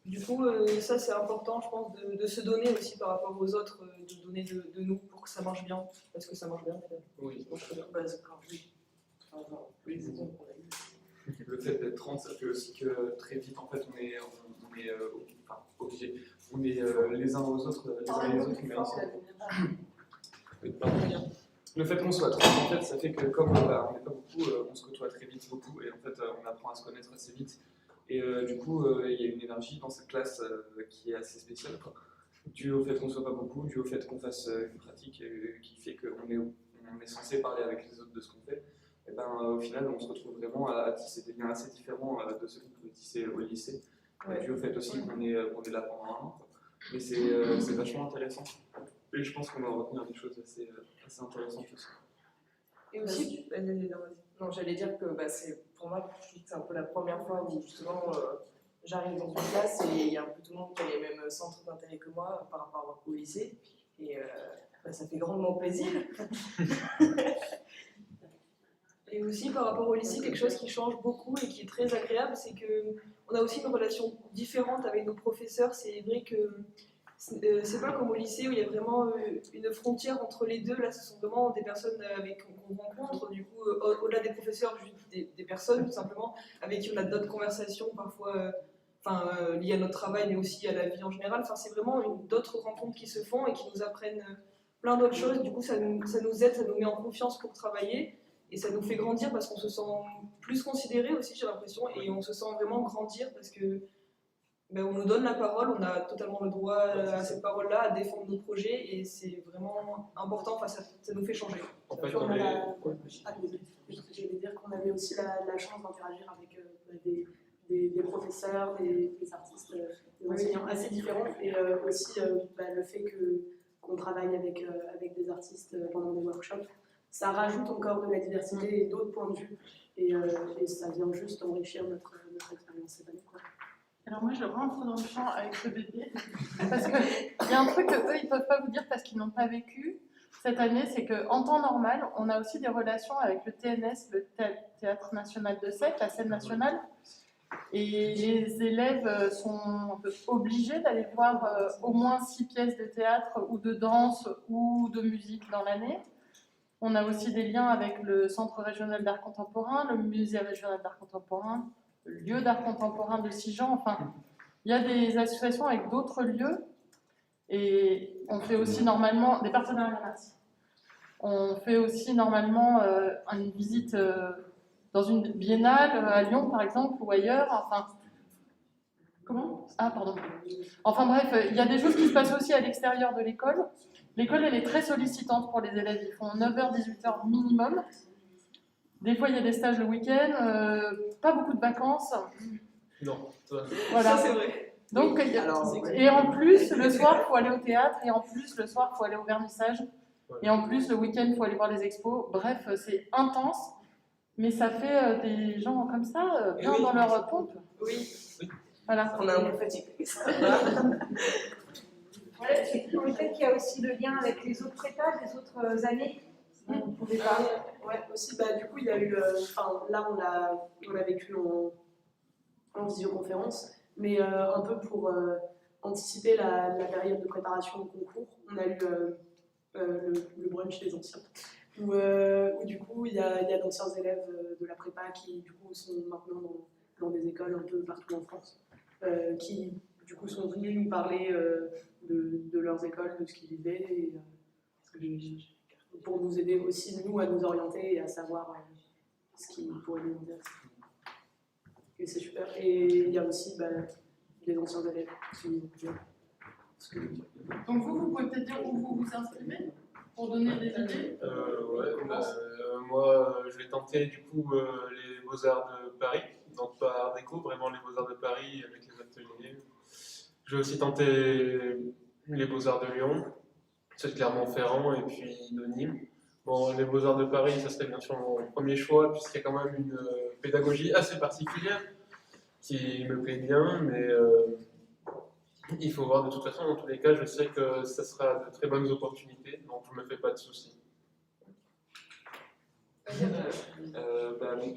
Du coup, ça c'est important, je pense, de se donner aussi par rapport aux autres, de donner de nous pour que ça marche bien, parce que ça marche bien. Oui. Oui. Le fait d'être 30, ça fait aussi que très vite, en fait, on est obligé. On est les uns aux autres, les uns et les autres, mais ensemble. Le fait qu'on soit 30, en fait, ça fait que comme on n'est pas beaucoup, on se côtoie très vite beaucoup et en fait, on apprend à se connaître assez vite. Et du coup, il y a une énergie dans cette classe qui est assez spéciale, quoi. Dû au fait qu'on ne soit pas beaucoup, dû au fait qu'on fasse une pratique qui fait qu'on est censé parler avec les autres de ce qu'on fait. Et ben, au final, on se retrouve vraiment à tisser des liens assez différents de ceux qu'on pouvait tisser au lycée. Dû au fait aussi qu'on est là pendant 1 an, quoi. Mais c'est vachement intéressant. Et je pense qu'on va retenir des choses assez intéressantes aussi. Et aussi, non, j'allais dire que pour moi, je trouve que c'est un peu la première fois où justement j'arrive dans une classe et il y a un peu tout le monde qui a les mêmes centres d'intérêt que moi par rapport au lycée. Et ça fait grandement plaisir. Et aussi par rapport au lycée, quelque chose qui change beaucoup et qui est très agréable, c'est qu'on a aussi une relation différente avec nos professeurs. C'est vrai que c'est pas comme au lycée où il y a vraiment une frontière entre les deux. Là, ce sont vraiment des personnes qu'on rencontre, du coup, au-delà des professeurs, juste des personnes tout simplement, avec qui on a d'autres conversations parfois liées à notre travail, mais aussi à la vie en général. Enfin, c'est vraiment d'autres rencontres qui se font et qui nous apprennent plein d'autres choses. Du coup, ça nous aide, ça nous met en confiance pour travailler. Et ça nous fait grandir parce qu'on se sent plus considéré aussi, j'ai l'impression, et on se sent vraiment grandir parce que on nous donne la parole, on a totalement le droit à cette parole-là, à défendre nos projets, et c'est vraiment important, enfin, ça nous fait changer. En fait, j'allais dire qu'on avait aussi la chance d'interagir avec des professeurs, des artistes, des enseignants assez différents, et aussi le fait qu'on travaille avec des artistes pendant des workshops, ça rajoute encore de la diversité et d'autres points de vue, et ça vient juste enrichir notre expérience cette année, quoi. Alors moi je rentre dans le champ avec ce bébé parce qu'il y a un truc qu'eux ils ne peuvent pas vous dire parce qu'ils n'ont pas vécu cette année, c'est qu'en temps normal on a aussi des relations avec le TNS, le Théâtre National de Sète, la scène nationale, et les élèves sont un peu obligés d'aller voir au moins 6 pièces de théâtre ou de danse ou de musique dans l'année. On a aussi des liens avec le Centre régional d'art contemporain, le Musée régional d'art contemporain, le lieu d'art contemporain de Sijan. Enfin, il y a des associations avec d'autres lieux et on fait aussi normalement des partenariats. Merci. On fait aussi normalement une visite dans une biennale à Lyon par exemple ou ailleurs. Enfin, comment ? Ah pardon. Enfin bref, il y a des choses qui se passent aussi à l'extérieur de l'école. L'école, elle est très sollicitante pour les élèves. Ils font 9h, 18h minimum. Des fois, il y a des stages le week-end, pas beaucoup de vacances. Non, toi. Voilà. Ça, c'est vrai. Donc, et en plus, le soir, il faut aller au théâtre. Et en plus, le soir, il faut aller au vernissage. Et en plus, le week-end, il faut aller voir les expos. Bref, c'est intense. Mais ça fait des gens comme ça, bien dans leur pompe. Oui, Voilà. on a un peu fatigué. Peut-être qu'il y a aussi le lien avec les autres prépas des autres années. Vous pouvez parler. Ouais, aussi, du coup, il y a eu, là, on l'a vécu en visioconférence, mais un peu pour anticiper la période de préparation au concours, on a eu le brunch des anciens, où du coup, il y a d'anciens élèves de la prépa qui, du coup, sont maintenant dans des écoles un peu partout en France, qui, du coup, sont venus nous parler de leurs écoles, de ce qu'ils vivaient, et, pour nous aider aussi, nous, à nous orienter et à savoir ce qui pourrait nous intéresser. Et c'est super. Et il y a aussi des anciens élèves qui Donc vous pouvez peut-être dire où vous vous inscrivez pour donner des idées. Moi, je vais tenter du coup les Beaux-Arts de Paris, donc pas Art Déco, vraiment les Beaux-Arts de Paris avec les ateliers. Je vais aussi tenter les Beaux-Arts de Lyon, ceux de Clermont-Ferrand et puis de Nîmes. Bon, les Beaux-Arts de Paris, ça serait bien sûr mon premier choix, puisqu'il y a quand même une pédagogie assez particulière qui me plaît bien, mais il faut voir de toute façon, dans tous les cas, je sais que ça sera de très bonnes opportunités, donc je ne me fais pas de soucis.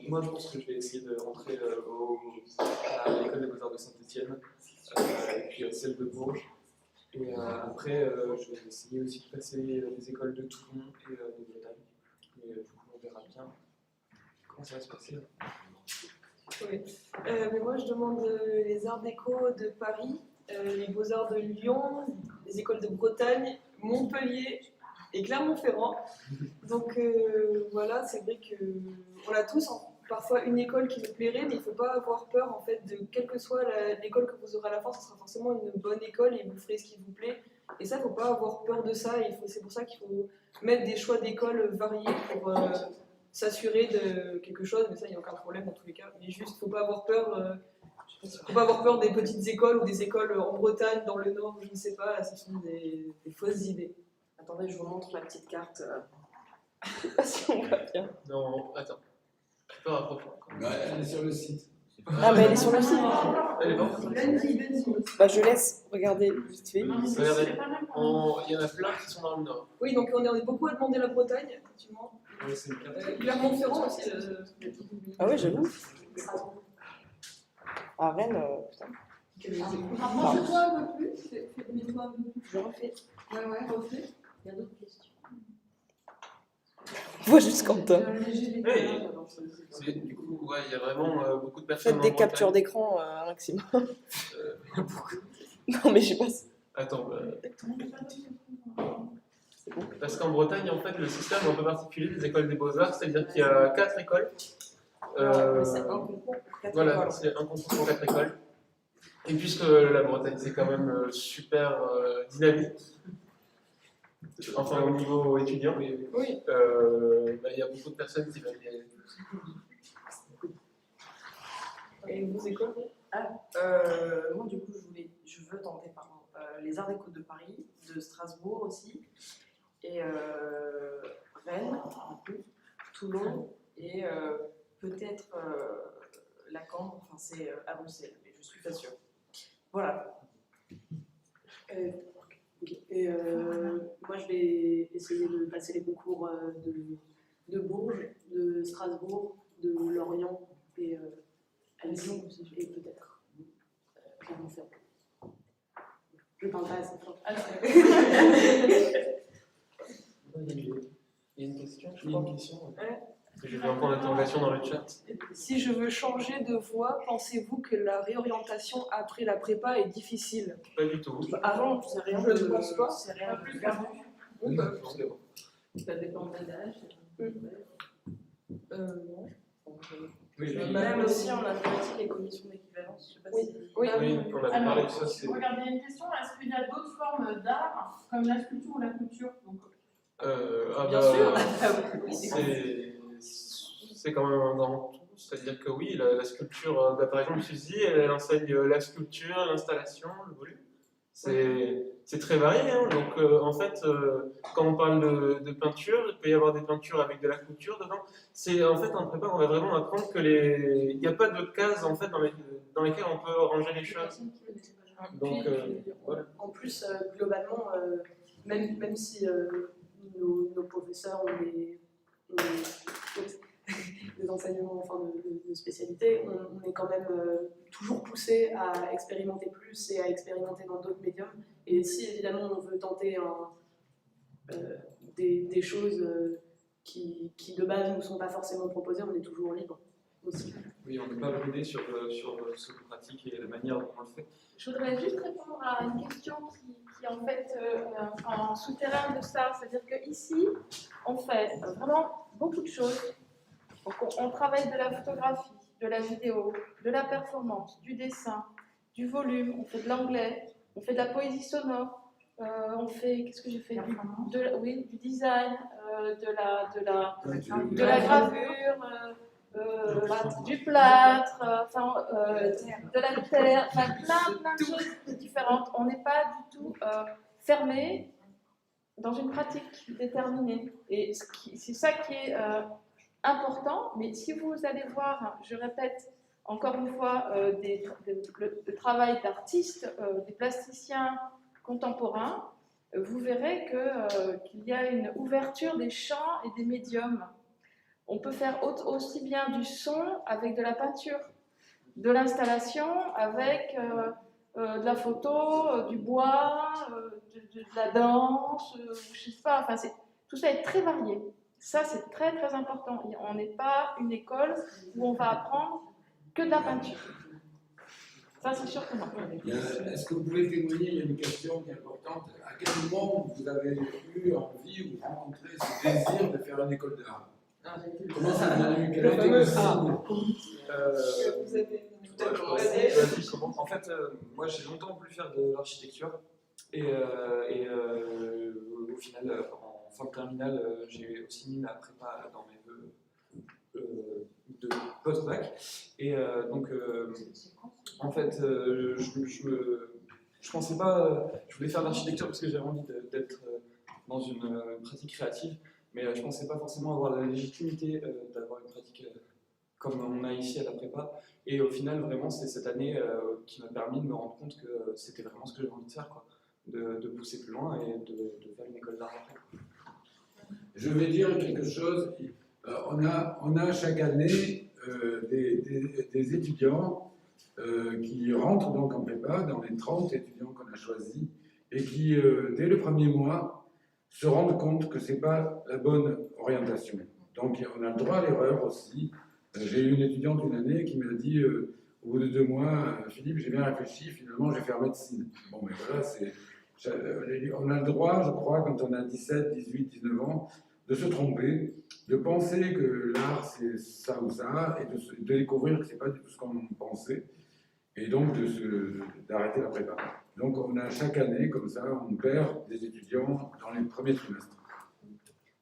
Moi, je pense que je vais essayer de rentrer à l'école des Beaux-Arts de Saint-Étienne, et puis celle de Bourges. Et après, je vais essayer aussi de passer les écoles de Toulon et de Bretagne. Mais du coup, on verra bien comment ça va se passer. Oui. Mais moi, je demande les arts déco de Paris, les beaux-arts de Lyon, les écoles de Bretagne, Montpellier et Clermont-Ferrand. Donc voilà, c'est vrai qu'on a tous parfois une école qui nous plairait, mais il ne faut pas avoir peur en fait de quelle que soit l'école que vous aurez à la fin, ce sera forcément une bonne école et vous ferez ce qui vous plaît. Et ça, il ne faut pas avoir peur de ça. C'est pour ça qu'il faut mettre des choix d'école variés pour s'assurer de quelque chose. Mais ça, il n'y a aucun problème dans tous les cas. Mais juste, il ne faut pas avoir peur. Faut pas avoir peur des petites écoles ou des écoles en Bretagne, dans le Nord, je ne sais pas. Ce sont des fausses idées. Attendez, je vous montre la petite carte. Je sais pas si on voit bien. Non, attends. Je peux rapprocher encore. Elle est sur le site. Ah, mais elle est sur le site. Elle est bon. Bah, je laisse regarder vite fait. Regardez, il y en a plein qui sont dans le Nord. Oui, donc on est beaucoup à demander la Bretagne, effectivement. Ouais, c'est une carte. Clermont-Ferrand aussi. Ah ouais, j'avoue. À Rennes, putain. Rapproche-toi un peu plus, mets-toi un peu plus. Je refais. Ouais, refais. Il y a d'autres questions. Moi, juste Quentin. Du coup, ouais, il y a vraiment beaucoup de personnes. Faites des captures d'écran un maximum. Non, mais je sais pas. Attends. Parce qu'en Bretagne, en fait, le système est un peu particulier des écoles des beaux-arts, c'est-à-dire qu'il y a 4 écoles. C'est un concours pour 4 Voilà, écoles. c'est un concours pour 4 écoles. Et puisque la Bretagne, c'est quand même super dynamique, enfin au niveau étudiant, Oui. il y a beaucoup de personnes qui veulent y aller. Et vos écoles? Moi, du coup, je veux tenter les Arts Déco de Paris, de Strasbourg aussi, et Rennes, Toulon, et peut-être Lacan, enfin c'est à Bruxelles, mais je suis pas sûre. Voilà. Ok. Et moi, je vais essayer de passer les concours de Bourges, de Strasbourg, de Lorient et Lyon aussi, et peut-être Clermont-Ferrand. Je parle pas assez fort. Il y a une question, je Il y a crois. une question. Ouais. J'ai vu un point d'interrogation dans le chat. Si je veux changer de voie, pensez-vous que la réorientation après la prépa est difficile? Pas du tout. Avant, c'est rien Je ne pense pas. C'est rien Plus de perdu. Oui, bah, c'est bon. Ça dépend de l'âge. Non. Oui, Mais puis- même aussi en mathématiques et commissions d'équivalence, je sais pas Oui. si. Oui. Oui, on avait Alors, parlé de ça. C'est regardez, il y a une question, est-ce qu'il y a d'autres formes d'art, comme la sculpture ou la couture? Donc, Bien sûr. c'est quand même un grand tout. C'est-à-dire que oui, la sculpture, par exemple, Suzy, elle enseigne la sculpture, l'installation, le volume. C'est très varié. Hein. Donc, en fait, quand on parle de peinture, il peut y avoir des peintures avec de la couture dedans. En fait, en prépa, on va vraiment apprendre que il n'y a pas de cases en fait, dans lesquelles on peut ranger les choses. Donc, voilà. En plus, globalement, même si nos professeurs ont des enseignements enfin, de spécialité, on est quand même toujours poussé à expérimenter plus et à expérimenter dans d'autres médiums. Et si évidemment on veut tenter des choses qui de base ne nous sont pas forcément proposées, on est toujours libre aussi. Oui, on n'est pas bridé sur ce qu'on pratique et la manière dont on le fait. Je voudrais juste répondre à une question qui est en fait en souterrain de ça. C'est-à-dire qu'ici, on fait vraiment beaucoup de choses. Donc, on travaille de la photographie, de la vidéo, de la performance, du dessin, du volume, on fait de l'anglais, on fait de la poésie sonore, on fait, qu'est-ce que j'ai fait oui, du design, de la gravure, du plâtre, de la terre, enfin plein de choses différentes. On n'est pas du tout fermé dans une pratique déterminée. Et c'est ça qui est important. Mais si vous allez voir, je répète encore une fois, le travail d'artistes, des plasticiens contemporains, vous verrez qu'il y a une ouverture des champs et des médiums. On peut faire aussi bien du son avec de la peinture, de l'installation avec de la photo, du bois, de la danse, je sais pas, enfin, tout ça est très varié. Ça, c'est très très important. On n'est pas une école où on va apprendre que de la peinture. Ça, c'est sûr que non. Est-ce que vous pouvez témoigner, il y a une question qui est importante, à quel moment vous avez eu envie ou rencontré ce désir de faire une école d'art? Comment ça a venu? Quel a été le signe? Vous avez Vas-y, comment? En fait, moi j'ai longtemps voulu faire de l'architecture et au final, en fin de terminale, j'ai aussi mis la prépa dans mes vœux de post-bac. Et donc, en fait, je pensais pas, je voulais faire de l'architecture parce que j'avais envie d'être dans une pratique créative, mais je pensais pas forcément avoir la légitimité d'avoir une pratique comme on a ici à la prépa. Et au final, vraiment, c'est cette année qui m'a permis de me rendre compte que c'était vraiment ce que j'avais envie de faire, quoi. De pousser plus loin et de faire une école d'art après. Je vais dire quelque chose. On a chaque année des étudiants qui rentrent donc en prépa, dans les 30 étudiants qu'on a choisis, et qui, dès le premier mois, se rendent compte que ce n'est pas la bonne orientation. Donc on a le droit à l'erreur aussi. J'ai eu une étudiante une année qui m'a dit, au bout de 2 mois, Philippe, j'ai bien réfléchi, finalement je vais faire médecine. Bon, mais voilà, on a le droit, je crois, quand on a 17, 18, 19 ans, de se tromper, de penser que l'art c'est ça ou ça, et de découvrir que ce n'est pas du tout ce qu'on pensait, et donc d'arrêter la prépa. Donc on a chaque année, comme ça, on perd des étudiants dans les premiers trimestres.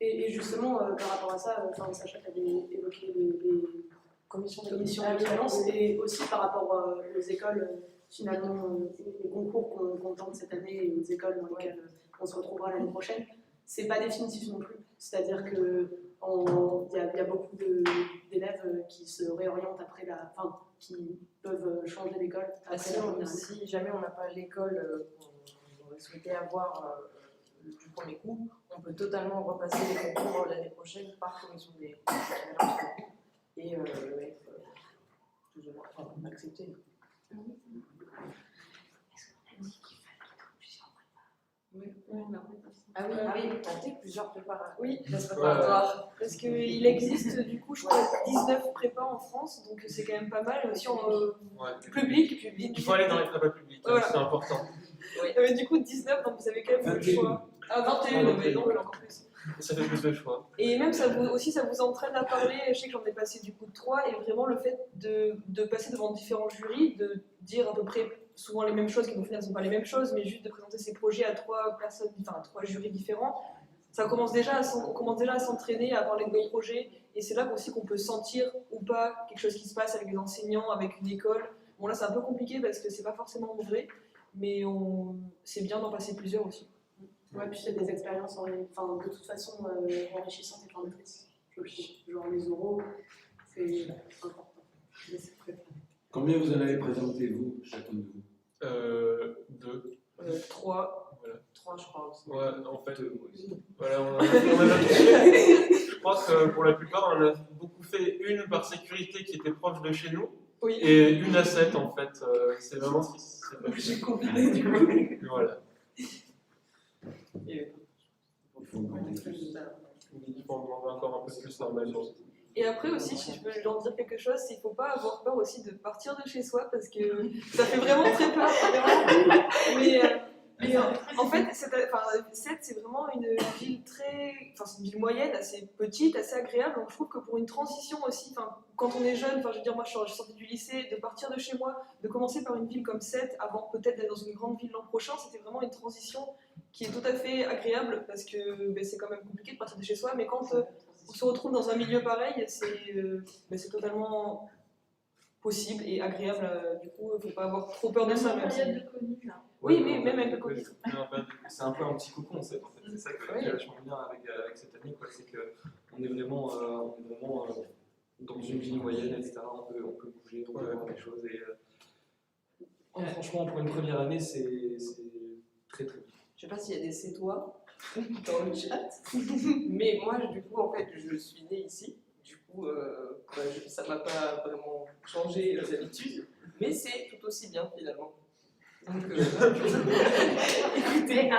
Et justement, par rapport à ça, Sacha avait évoqué les commissions d'équivalence, et aussi par rapport aux écoles, finalement, les concours qu'on tente cette année et aux écoles dans lesquelles on se retrouvera l'année prochaine, c'est pas définitif non plus. C'est-à-dire qu'il y a beaucoup d'élèves qui se réorientent après qui peuvent changer d'école après la première année. Si jamais on n'a pas l'école qu'on aurait souhaité avoir du premier coup, on peut totalement repasser les concours l'année prochaine par commission des et être plus ou moins accepté. Oui, on a Ah oui, tenter plusieurs préparatoires. Oui, Préparatoires. parce qu'il existe du coup, je crois, 19 prépas en France, donc c'est quand même pas mal. Aussi en public. Il faut aller dans les prépas publiques, Voilà. c'est important. Du coup, 19, donc vous avez quand même le choix. Ah, 21, mais donc encore plus. Ça fait plus de choix. Et même ça vous entraîne à parler, je sais que j'en ai passé du coup 3, et vraiment le fait de passer devant différents jurys, de dire à peu près souvent les mêmes choses, qui au final ne sont pas les mêmes choses, mais juste de présenter ses projets à 3 personnes, enfin à 3 jurys différents, on commence déjà à s'entraîner, à parler de nos projets, et c'est là aussi qu'on peut sentir ou pas quelque chose qui se passe avec les enseignants, avec une école. Bon là c'est un peu compliqué parce que c'est pas forcément vrai, mais c'est bien d'en passer plusieurs aussi. Ouais, puis c'est des expériences de toute façon enrichissantes et formatrices. Genre les oraux, c'est important. Mais c'est très bien. Combien vous en avez présenté, vous, chacun de vous 2. 3. Voilà. 3, je crois aussi. Ouais, en fait, voilà, on en a tous fait. Je crois que pour la plupart, on a beaucoup fait une par sécurité qui était proche de chez nous, Oui. et une à 7 en fait. C'est vraiment ce qui s'est passé. J'ai combiné du coup. Voilà. Et Il faut augmenter plus. Il faut en demander encore un peu plus normalement. Et après aussi, si je peux leur dire quelque chose, c'est qu'il ne faut pas avoir peur aussi de partir de chez soi parce que ça fait vraiment très peur. Mais en fait, Sète, c'est vraiment une ville c'est une ville moyenne, assez petite, assez agréable. Donc je trouve que pour une transition aussi, quand on est jeune, je veux dire, moi je suis sortie du lycée, de partir de chez moi, de commencer par une ville comme Sète avant peut-être d'être dans une grande ville l'an prochain, c'était vraiment une transition qui est tout à fait agréable parce que c'est quand même compliqué de partir de chez soi, mais quand on se retrouve dans un milieu pareil, c'est totalement possible et agréable. Du coup, il ne faut pas avoir trop peur de ça. Même en période de Covid, là. Oui, mais même avec le Covid. C'est un peu un petit cocon, c'est ça que j'ai vachement bien avec cette année, c'est qu'on est vraiment, dans une ville moyenne, etc. On peut bouger, on peut voir des choses. Et franchement, pour une première année, c'est très très bien. Je sais pas s'il y a des Sétois dans le chat, mais moi, du coup, en fait, je suis née ici. Du coup, ça m'a pas vraiment changé les habitudes, mais c'est tout aussi bien finalement. Donc, écoutez,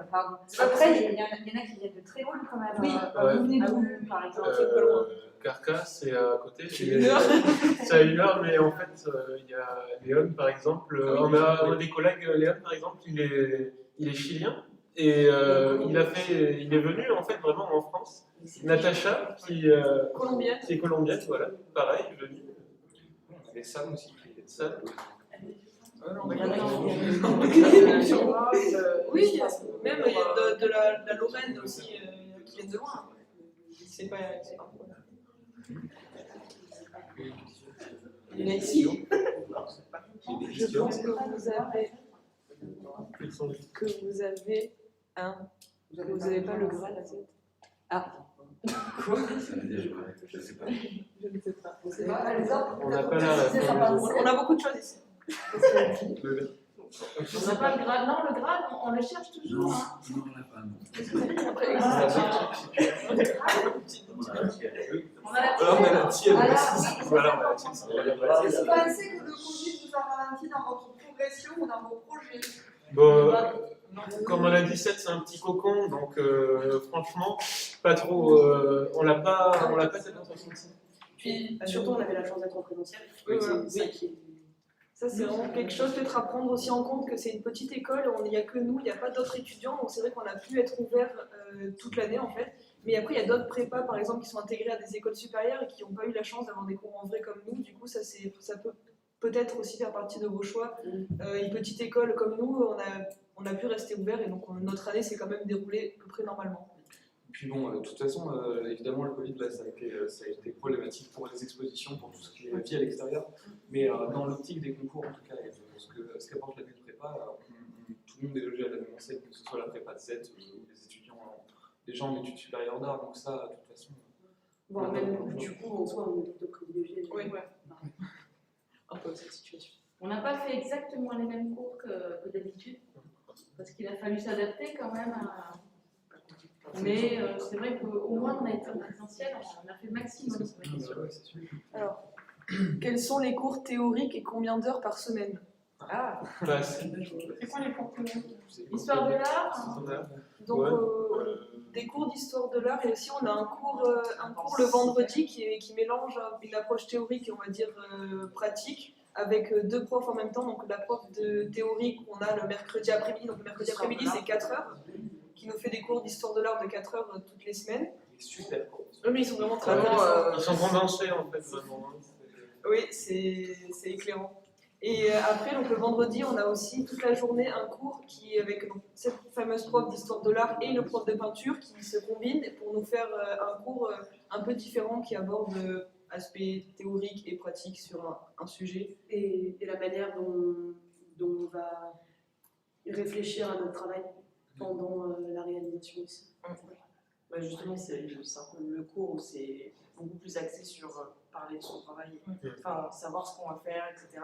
pardon. Après, il y en a qui viennent de très loin quand même. Oui, vous venez d'où, par exemple? Carcasse, c'est à côté. C'est 1 heure. C'est à 1 heure, mais en fait, il y a Léon, par exemple. On a des collègues, Léon, par exemple, il est chilien. Et il est venu en fait vraiment en France. Natacha, qui est colombienne, voilà, pareil, venue. On avait Sam aussi qui est Sam. Oui, même il y a de la Lorraine aussi qui viennent de loin. C'est pas un problème. Il y en a ici. Je pense que vous avez vous n'avez pas le Graal à 7. Ah. Quoi? Ça veut dire, je sais pas. Je ne sais pas. C'est pas, par exemple, On n'a pas la. On a beaucoup de choses ici. On n'a pas le grade. Non, le grade, on le cherche toujours. Non, Hein. non, on l'a pas. Non. On a la Alors, on a la tienne. Voilà, on a la tienne. Est-ce que vous pensez que le Covid vous a ralenti dans votre progression ou dans vos projets? Bon, comme on a dit, 7, c'est un petit cocon, donc franchement, pas trop. On l'a pas tellement ressenti. Puis surtout, on avait la chance d'être en présentiel. Oui, C'est ça qui est. Ça, c'est vraiment quelque chose, peut-être à prendre aussi en compte que c'est une petite école, il n'y a que nous, il n'y a pas d'autres étudiants, donc c'est vrai qu'on a pu être ouvert toute l'année en fait. Mais après, il y a d'autres prépas par exemple qui sont intégrés à des écoles supérieures et qui n'ont pas eu la chance d'avoir des cours en vrai comme nous. Du coup, ça peut peut-être aussi faire partie de vos choix. Une petite école comme nous, on a pu rester ouvert et donc notre année s'est quand même déroulée à peu près normalement. Puis bon, de toute façon, évidemment, le Covid, là, ça a été problématique pour les expositions, pour tout ce qui est vie à l'extérieur. Mais dans l'optique des concours, en tout cas, et ce qu'apporte l'année de prépa, tout le monde est logé à la même enseigne, que ce soit la prépa de 7 ou les étudiants, les gens en études supérieures d'art. Donc ça, de toute façon... Bon, même du coup, en soi, on est plutôt privilégiés. Oui, Un peu cette situation. On n'a pas fait exactement les mêmes cours que d'habitude, parce qu'il a fallu s'adapter quand même à. Mais c'est vrai qu'au moins on a été en présentiel, on a fait le maximum. Alors, quels sont les cours théoriques et combien d'heures par semaine? Ah, Bah, si. C'est quoi les cours primaires? Histoire de l'art. Donc, Ouais. des cours d'histoire de l'art, et aussi on a un cours le vendredi qui mélange une approche théorique et on va dire pratique, avec deux profs en même temps. Donc la prof de théorie qu'on a le mercredi après-midi, donc le mercredi après-midi c'est 4 heures, qui nous fait des cours d'histoire de l'art de 4 heures toutes les semaines. Super. Oui, mais ils sont vraiment très Vraiment, intéressants. Ils sont condensés en fait, vraiment. Hein. Oui, c'est éclairant. Et après, donc le vendredi, on a aussi toute la journée un cours qui est avec donc, cette fameuse prof d'histoire de l'art et le prof de peinture qui se combinent pour nous faire un cours un peu différent qui aborde aspects théoriques et pratiques sur un sujet. Et la manière dont on va réfléchir à notre travail pendant la réalisation aussi. Bah justement, c'est le cours où c'est beaucoup plus axé sur parler de son travail, enfin savoir ce qu'on va faire, etc.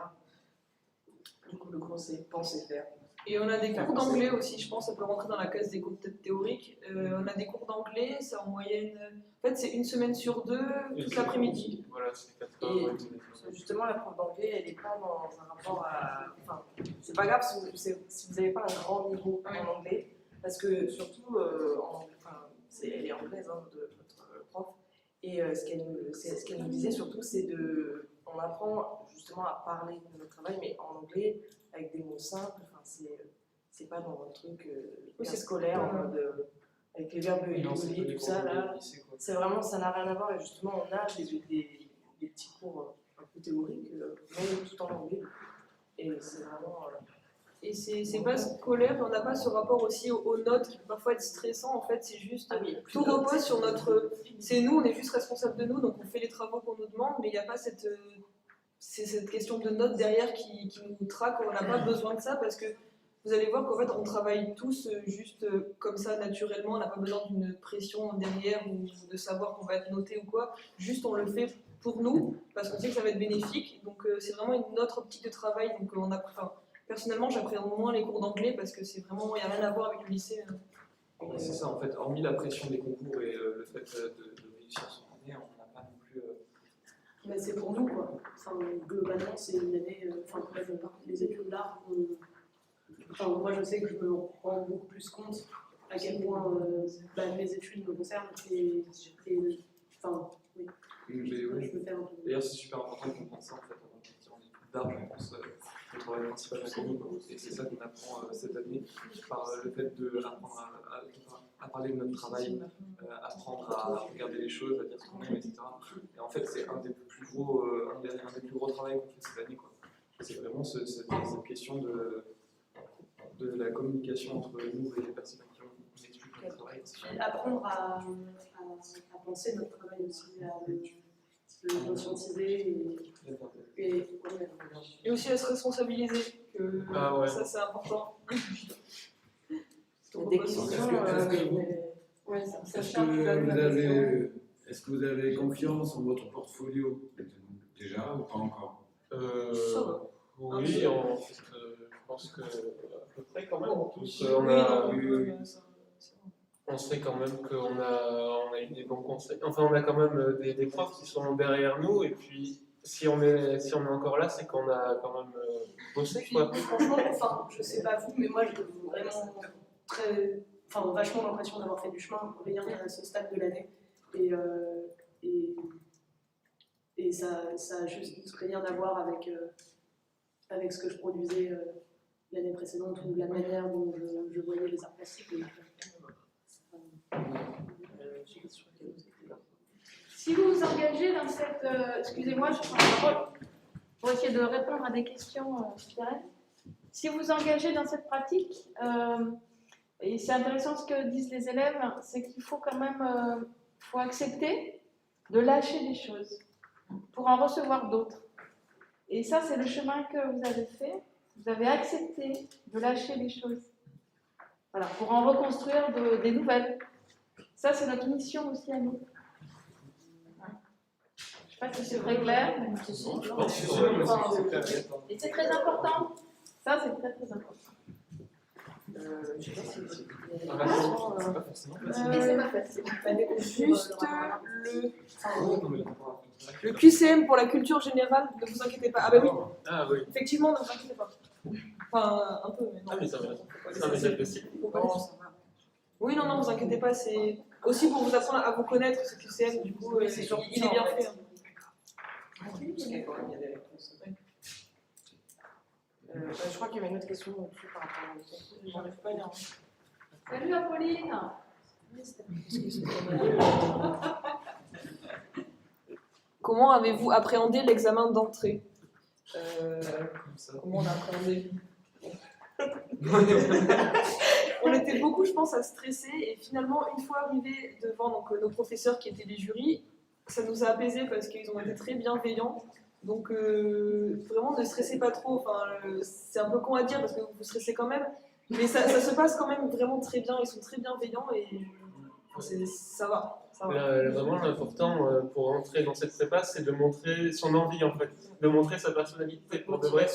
Du coup, le cours c'est penser faire. Et on a des cours d'anglais aussi, je pense, ça peut rentrer dans la case des cours peut-être théoriques. On a des cours d'anglais, c'est en moyenne. En fait, c'est une semaine sur deux, toute l'après-midi. Voilà, c'est 4 Et heures. justement, la prof d'anglais, elle n'est pas dans un rapport à. Enfin, c'est pas grave si vous n'avez pas un grand niveau en anglais, parce que surtout, elle est anglaise, hein, notre prof, et ce qu'elle nous disait surtout, c'est de. On apprend justement à parler de notre travail, mais en anglais, avec des mots simples, enfin, c'est pas dans un truc hyper scolaire, en mode. Avec les verbes irréguliers, tout ça, là. C'est vraiment, ça n'a rien à voir, et justement, on a des petits cours un peu théoriques, même tout en anglais. Et c'est vraiment. Et c'est pas scolaire, on n'a pas ce rapport aussi aux notes qui peut parfois être stressant. En fait, c'est juste. Tout repose sur notre. C'est nous, on est juste responsable de nous, donc on fait les travaux qu'on nous demande, mais il n'y a pas cette question de notes derrière qui nous traque. On n'a pas besoin de ça parce que vous allez voir qu'en fait, on travaille tous juste comme ça, naturellement. On n'a pas besoin d'une pression derrière ou de savoir qu'on va être noté ou quoi. Juste, on le fait pour nous parce qu'on sait que ça va être bénéfique. Donc, c'est vraiment une autre optique de travail. Donc, personnellement, j'appréhende moins les cours d'anglais parce que c'est vraiment, il n'y a rien à voir avec le lycée. C'est ça, en fait, hormis la pression des concours et le fait de réussir son année, on n'a pas non plus. Mais c'est pour nous, quoi. Enfin, globalement, c'est une année. Les études d'art, moi, je sais que je me rends beaucoup plus compte à quel point mes études me concernent. Oui. Je me fais un peu. D'ailleurs, c'est super important de comprendre ça en fait, avant de partir en études d'art, je pense, le travail principal académique. Et c'est ça qu'on apprend cette année par le fait d'apprendre à parler de notre travail, apprendre à regarder les choses, à dire ce qu'on aime, etc. Et en fait, c'est un des plus gros travails qu'on fait cette année, quoi. C'est vraiment cette question de la communication entre nous et les personnes qui ont expliqué notre travail. Apprendre à penser notre travail aussi, à le conscientiser et aussi à se responsabiliser. Ça, c'est important. Il y a des questions. Est-ce que vous avez confiance en votre portfolio déjà ou pas encore? Oui, en fait, je pense que à peu près quand même tous, on sait quand même qu'on a eu des bons conseils. Enfin, on a quand même des profs qui sont derrière nous, et puis si on est encore là, c'est qu'on a quand même bossé, quoi. Franchement, je sais pas vous, mais moi j'ai vraiment vachement l'impression d'avoir fait du chemin rien à ce stade de l'année. Et ça a juste rien à voir avec ce que je produisais l'année précédente ou la manière dont je voyais les arts plastiques. Si vous vous engagez dans cette... excusez-moi, je prends la parole pour essayer de répondre à des questions Firenze. Si vous vous engagez dans cette pratique, et c'est intéressant ce que disent les élèves, c'est qu'il faut quand même faut accepter de lâcher des choses pour en recevoir d'autres. Et ça, c'est le chemin que vous avez fait. Vous avez accepté de lâcher des choses. Voilà, pour en reconstruire des nouvelles. Ça, c'est notre mission aussi à nous. Je ne sais pas si c'est très clair. Et c'est très important. Ça, c'est très très important. C'est pas forcément C'est pas facile. Juste le QCM pour la culture générale, ne vous inquiétez pas. Ah bah oui, Ah oui. effectivement, ne vous inquiétez pas. Enfin, un peu, mais non. Ah, mais ça va. Faut pas C'est un laisser- média possible. faut pas laisser- Oui, non, vous inquiétez pas, c'est aussi pour vous apprendre à vous connaître, ce QCM, du coup, il est bien fait. Hein. Parce qu'il y a quand même, il y a des réponses. Je crois qu'il y avait une autre question aussi par rapport à J'arrive pas à lire. Salut Apolline. Comment avez-vous appréhendé l'examen d'entrée Comme ça. Comment on l'a appréhendé On était beaucoup, je pense, à stresser et finalement, une fois arrivés devant nos professeurs qui étaient les jurys, ça nous a apaisés parce qu'ils ont été très bienveillants. Donc vraiment, ne stressez pas trop. Enfin, c'est un peu con à dire parce que vous stressez quand même, mais ça se passe quand même vraiment très bien. Ils sont très bienveillants et ça va. Vraiment, l'important pour entrer dans cette prépa, c'est de montrer son envie en fait, de montrer sa personnalité. Pour de vrai,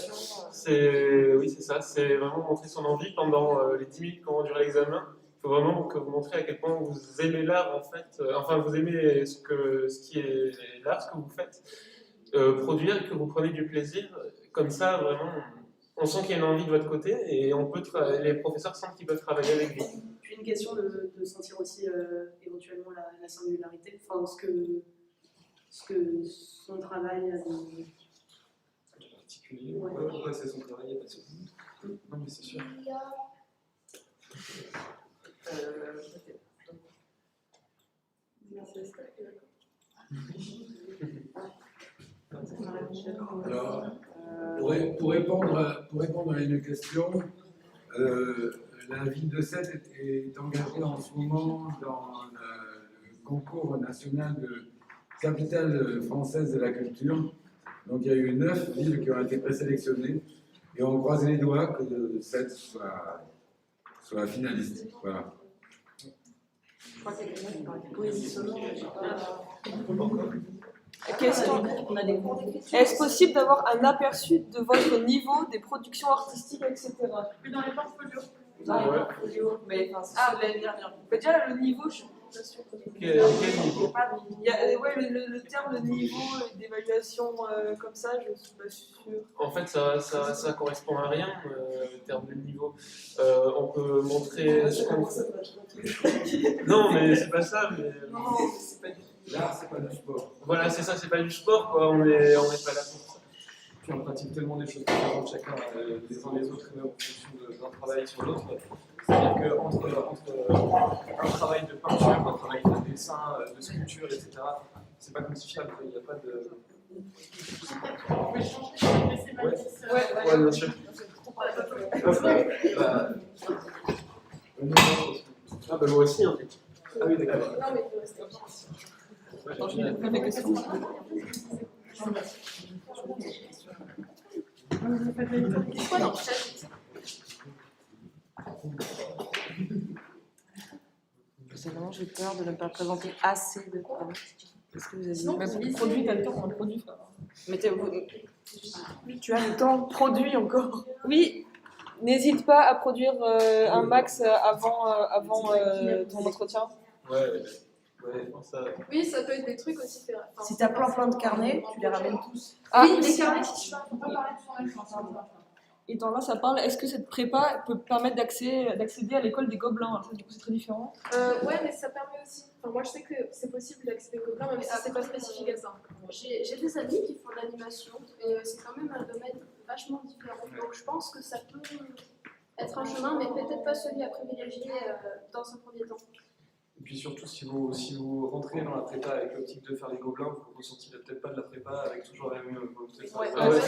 oui, c'est ça, c'est vraiment montrer son envie pendant les 10 minutes qu'on va durer l'examen. Il faut vraiment que vous montrez à quel point vous aimez l'art en fait, enfin vous aimez ce qui est l'art, ce que vous faites, produire, que vous prenez du plaisir. Comme ça, vraiment, on sent qu'il y a une envie de votre côté et les professeurs sentent qu'ils peuvent travailler avec vous. Puis une question de sentir aussi éventuellement la singularité, enfin ce que son travail a de Particulier. Ouais. Ouais, c'est son travail, il n'y a pas de souci. Non, mais c'est sûr. Alors, pour répondre à une question, la ville de Sète est engagée en ce moment dans le concours national de capitale française de la culture. Donc il y a eu 9 villes qui ont été présélectionnées et on croise les doigts que Sète soit finaliste. Voilà. Je crois qu'il y a quelqu'un qui parle de poésie sonore, je sais pas. Question. On a des cours d'écriture. Est-ce possible d'avoir un aperçu de votre niveau des productions artistiques, etc. Plus dans les portfolios. Dans les portfolios, mais enfin, c'est l'année dernière. Déjà, le niveau, je suis pas sûre. Quel niveau? Il y a, le terme de niveau d'évaluation comme ça, je suis pas sûre. En fait, ça correspond à rien, le terme de niveau. On peut montrer ce qu'on fait. Non, mais c'est pas ça. Mais... Non, c'est pas du tout. L'art, c'est pas du sport. Voilà, c'est ça, c'est pas du sport, quoi. On est pas là pour ça. Puis on pratique tellement des choses différentes chacun les uns les autres, et même en fonction d'un travail sur l'autre. C'est-à-dire qu'entre un travail de peinture, un travail de dessin, de sculpture, etc., c'est pas quantifiable, il n'y a pas de. On peut changer, laisser Mathis. Ouais, bien sûr. Ah, bah moi aussi, en fait. Ah oui, d'accord. Non, mais il faut rester Attends, je vais poser la question. quoi dans le chat? Personnellement, j'ai peur de ne pas présenter assez de travail. Qu'est-ce que vous avez dit? Mais pour produit, t'as le temps, on le produit, frère. Mais tu as le temps produit encore. Oui, n'hésite pas à produire un max avant ton entretien. Ouais, ça. Oui, ça peut être des trucs aussi. Si tu as plein de carnets, tu les ramènes tous. Ah, Oui, les carnets, si tu veux, faut pas parler de son même. et dans là, ça parle, est-ce que cette prépa peut permettre d'accéder à l'école des gobelins? Alors ça, du coup, c'est très différent. Ouais, mais ça permet aussi. Enfin, moi, je sais que c'est possible d'accéder au gobelin, même si c'est pas spécifique à ça. J'ai des amis qui font de l'animation et c'est quand même un domaine vachement différent. Donc je pense que ça peut être un chemin, mais peut-être pas celui à privilégier dans un premier temps. Et puis surtout, si vous rentrez dans la prépa avec l'optique de faire les gobelins, vous ne ressentirez peut-être pas de la prépa avec toujours la même volonté. Ouais, Ah ouais,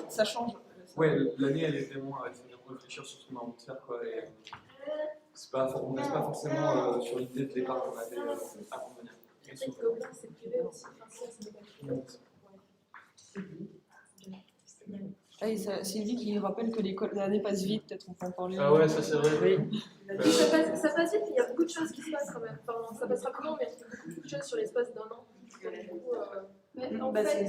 ça change. Ouais, l'année, elle est vraiment à réfléchir sur ce qu'on a envie de faire, quoi. Et on ne reste pas forcément sur l'idée de départ qu'on avait avant de venir. Le gobelin, c'est privé aussi. Enfin, c'est Ah, et Sylvie qui rappelle que l'année passe vite, peut-être on peut en parler. Ah ouais, ça c'est vrai. Oui, ça passe vite, il y a beaucoup de choses qui se passent quand même. Enfin, ça passera comment, mais il y a beaucoup de choses sur l'espace d'un an. Mais en fait,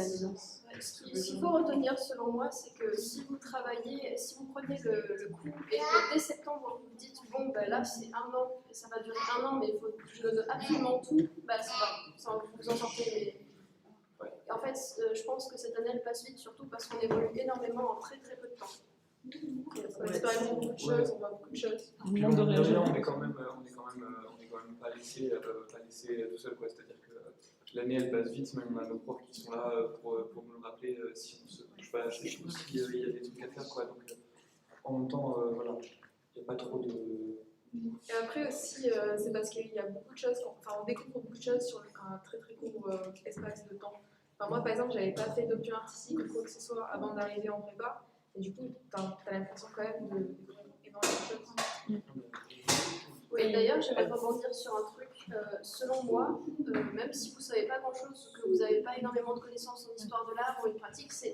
ce qu'il faut retenir selon moi, c'est que si vous travaillez, si vous prenez le coup et que dès septembre vous vous dites bon ben là c'est un an et ça va durer un an mais il faut que je donne absolument tout, bah ça va, vous en sortez. Et en fait, je pense que cette année elle passe vite surtout parce qu'on évolue énormément en très très peu de temps. On expérimente beaucoup de choses, on voit beaucoup de choses. Puis mine de rien, on est quand même pas laissé tout seul, quoi. C'est-à-dire que l'année elle passe vite, mais on a nos profs qui sont là pour nous le rappeler si on se touche pas à ces choses, s'il y a des trucs à faire, quoi. Donc en même temps, voilà, il n'y a pas trop de. Et après aussi, c'est parce qu'il y a beaucoup de choses, enfin on découvre beaucoup de choses sur un très très court espace de temps. Enfin, moi par exemple, j'avais pas fait d'option artistique ou quoi que ce soit avant d'arriver en prépa, et du coup, t'as l'impression quand même de découvrir énormément de choses. Oui, d'ailleurs, j'aimerais rebondir sur un truc. Selon moi, même si vous ne savez pas grand-chose, que vous n'avez pas énormément de connaissances en histoire de l'art ou une pratique, je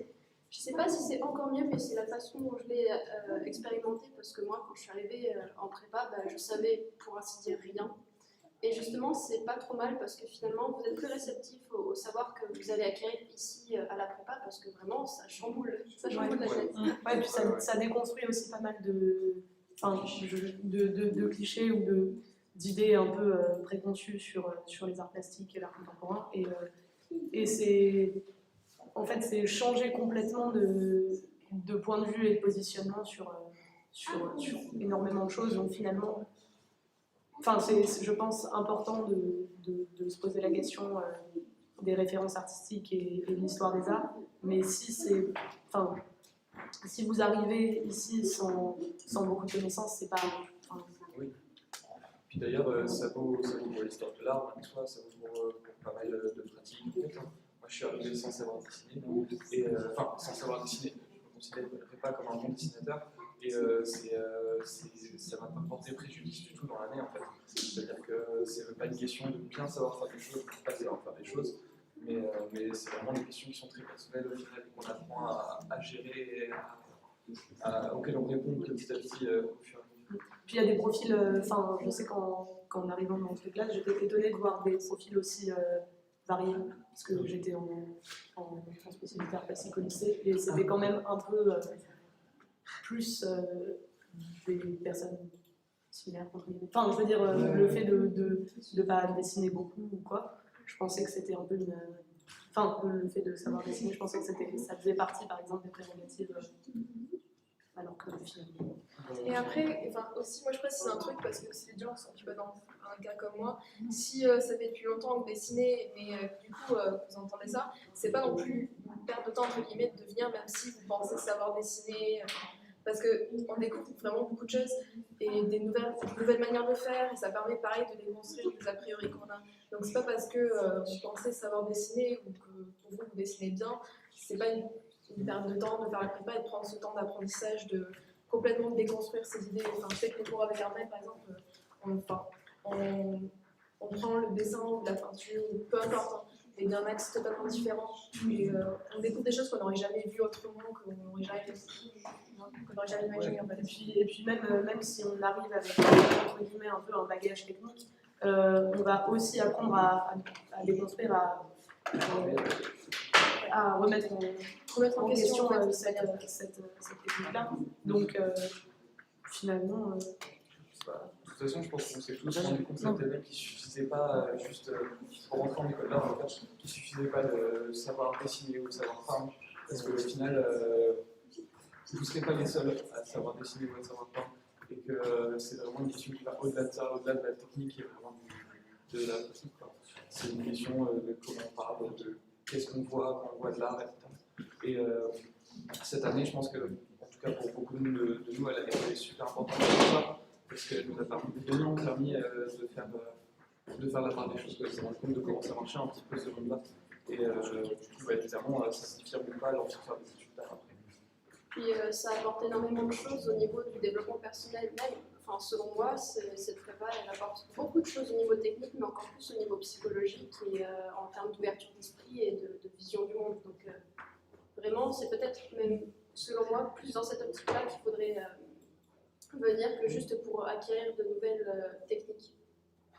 ne sais pas si c'est encore mieux, mais c'est la façon dont je l'ai expérimenté, parce que moi, quand je suis arrivée en prépa, je savais, pour ainsi dire, rien. Et justement, c'est pas trop mal, parce que finalement, vous êtes plus réceptif au savoir que vous allez acquérir ici à la prépa, parce que vraiment, ça chamboule la tête. Ouais, et puis ça déconstruit aussi pas mal de clichés ou d'idées un peu préconçues sur les arts plastiques et l'art contemporain. Et c'est changer complètement de point de vue et de positionnement sur énormément de choses. Donc finalement, c'est, je pense, important de se poser la question des références artistiques et de l'histoire des arts. Mais si vous arrivez ici sans beaucoup de connaissances, c'est pas. Oui. Puis d'ailleurs, ça vaut pour l'histoire de l'art, en soi, ça vaut pour pas mal de pratiques. Moi, je suis arrivé sans savoir dessiner, sans savoir dessiner. Je ne me considérais pas comme un bon dessinateur, et ça m'a pas porté préjudice du tout dans l'année, en fait. C'est-à-dire que c'est pas une question de bien savoir faire des choses, de pas savoir faire des choses. Mais c'est vraiment des questions qui sont très personnelles au final, qu'on apprend à gérer et auxquelles on répond petit à petit au fur et à mesure. Puis il y a des profils, je sais qu'en arrivant dans cette classe, j'étais étonnée de voir des profils aussi variés, parce que j'étais en spécialité art plastique au lycée, et c'était quand même un peu plus des personnes similaires. Enfin, je veux dire, le fait de ne pas dessiner beaucoup ou quoi. Je pensais que c'était un peu une. Le fait de savoir dessiner, je pensais que ça faisait partie, par exemple, des prérogatives, alors que finalement. Et après, aussi, moi je précise un truc parce que si les gens sont dans un cas comme moi, si ça fait depuis longtemps que vous dessinez, mais du coup vous entendez ça, c'est pas non plus une perte de temps, entre guillemets, de venir, même si vous pensez savoir dessiner. Parce qu'on découvre vraiment beaucoup de choses et des nouvelles manières de faire, et ça permet pareil de déconstruire les a priori qu'on a. Donc c'est pas parce que vous pensez savoir dessiner ou que pour vous dessinez bien, c'est pas une perte de temps de faire la prépa et de prendre ce temps d'apprentissage, de complètement déconstruire ses idées. Je sais que les cours avec Armel, par exemple, on prend le dessin ou la peinture, peu importe, et d'un axe totalement différent. Et on découvre des choses qu'on n'aurait jamais vues autrement, qu'on n'aurait jamais imaginé. En fait. Et puis même si on arrive avec entre guillemets un peu un bagage technique, on va aussi apprendre à déconstruire, à remettre en question cette technique-là. Donc finalement. De toute façon, je pense qu'on s'est tous rendu compte cette année qu'il ne suffisait pas juste pour rentrer en école d'art, en fait, qu'il ne suffisait pas de savoir dessiner ou de savoir peindre, parce qu'au final, vous ne serez pas les seuls à savoir dessiner ou à savoir peindre, et que c'est vraiment une question qui va au-delà de ça, au-delà de la technique et vraiment de la pratique. C'est une question de comment on parle, de qu'est-ce qu'on voit quand on voit de l'art, etc. Et cette année, je pense que, en tout cas pour beaucoup de nous, elle a été super importante pour ça. Parce qu'elle nous a permis de faire la part des choses, de se rendre compte de comment ça marchait un petit peu ce monde-là. Et du coup, évidemment, ça ne s'affirme pas lors de faire des études d'art après. Puis ça apporte énormément de choses au niveau du développement personnel même. Selon moi, cette prépa, elle apporte beaucoup de choses au niveau technique, mais encore plus au niveau psychologique et en termes d'ouverture d'esprit et de vision du monde. Donc vraiment, c'est peut-être même, selon moi, plus dans cette optique-là qu'il faudrait venir que juste pour acquérir de nouvelles techniques,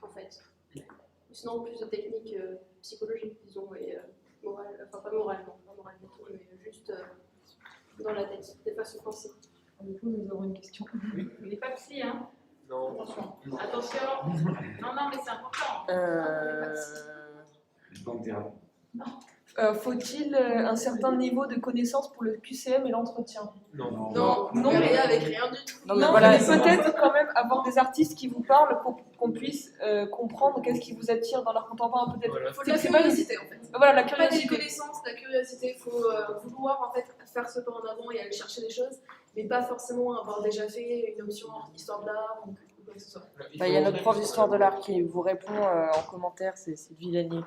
en fait. Sinon, plus de techniques psychologiques, disons, et morales, pas moralement, mais juste dans la tête, des façons de penser. Du coup, nous aurons une question. Oui. Il n'est pas psy, hein? Non. Attention. Attention. Non, mais c'est important. Je suis pas en thérapie. Faut-il un certain niveau de connaissance pour le QCM et l'entretien? Non. Non, Non, mais mais- rien avec rien du tout. Non, mais peut-être quand même avoir des artistes qui vous parlent pour qu'on puisse comprendre qu'est-ce qui vous attire dans leur contemporain peut-être. Voilà. Il faut de C'est la que c'est pas curiosité en fait. Voilà, la Pas des curiosité. connaissances, la curiosité. Il faut vouloir en fait faire ce pas en avant et aller chercher des choses, mais pas forcément avoir déjà fait une option en histoire de l'art ou quoi que ce soit. Il y a notre prof d'histoire de l'art qui vous répond en commentaire, c'est Villani.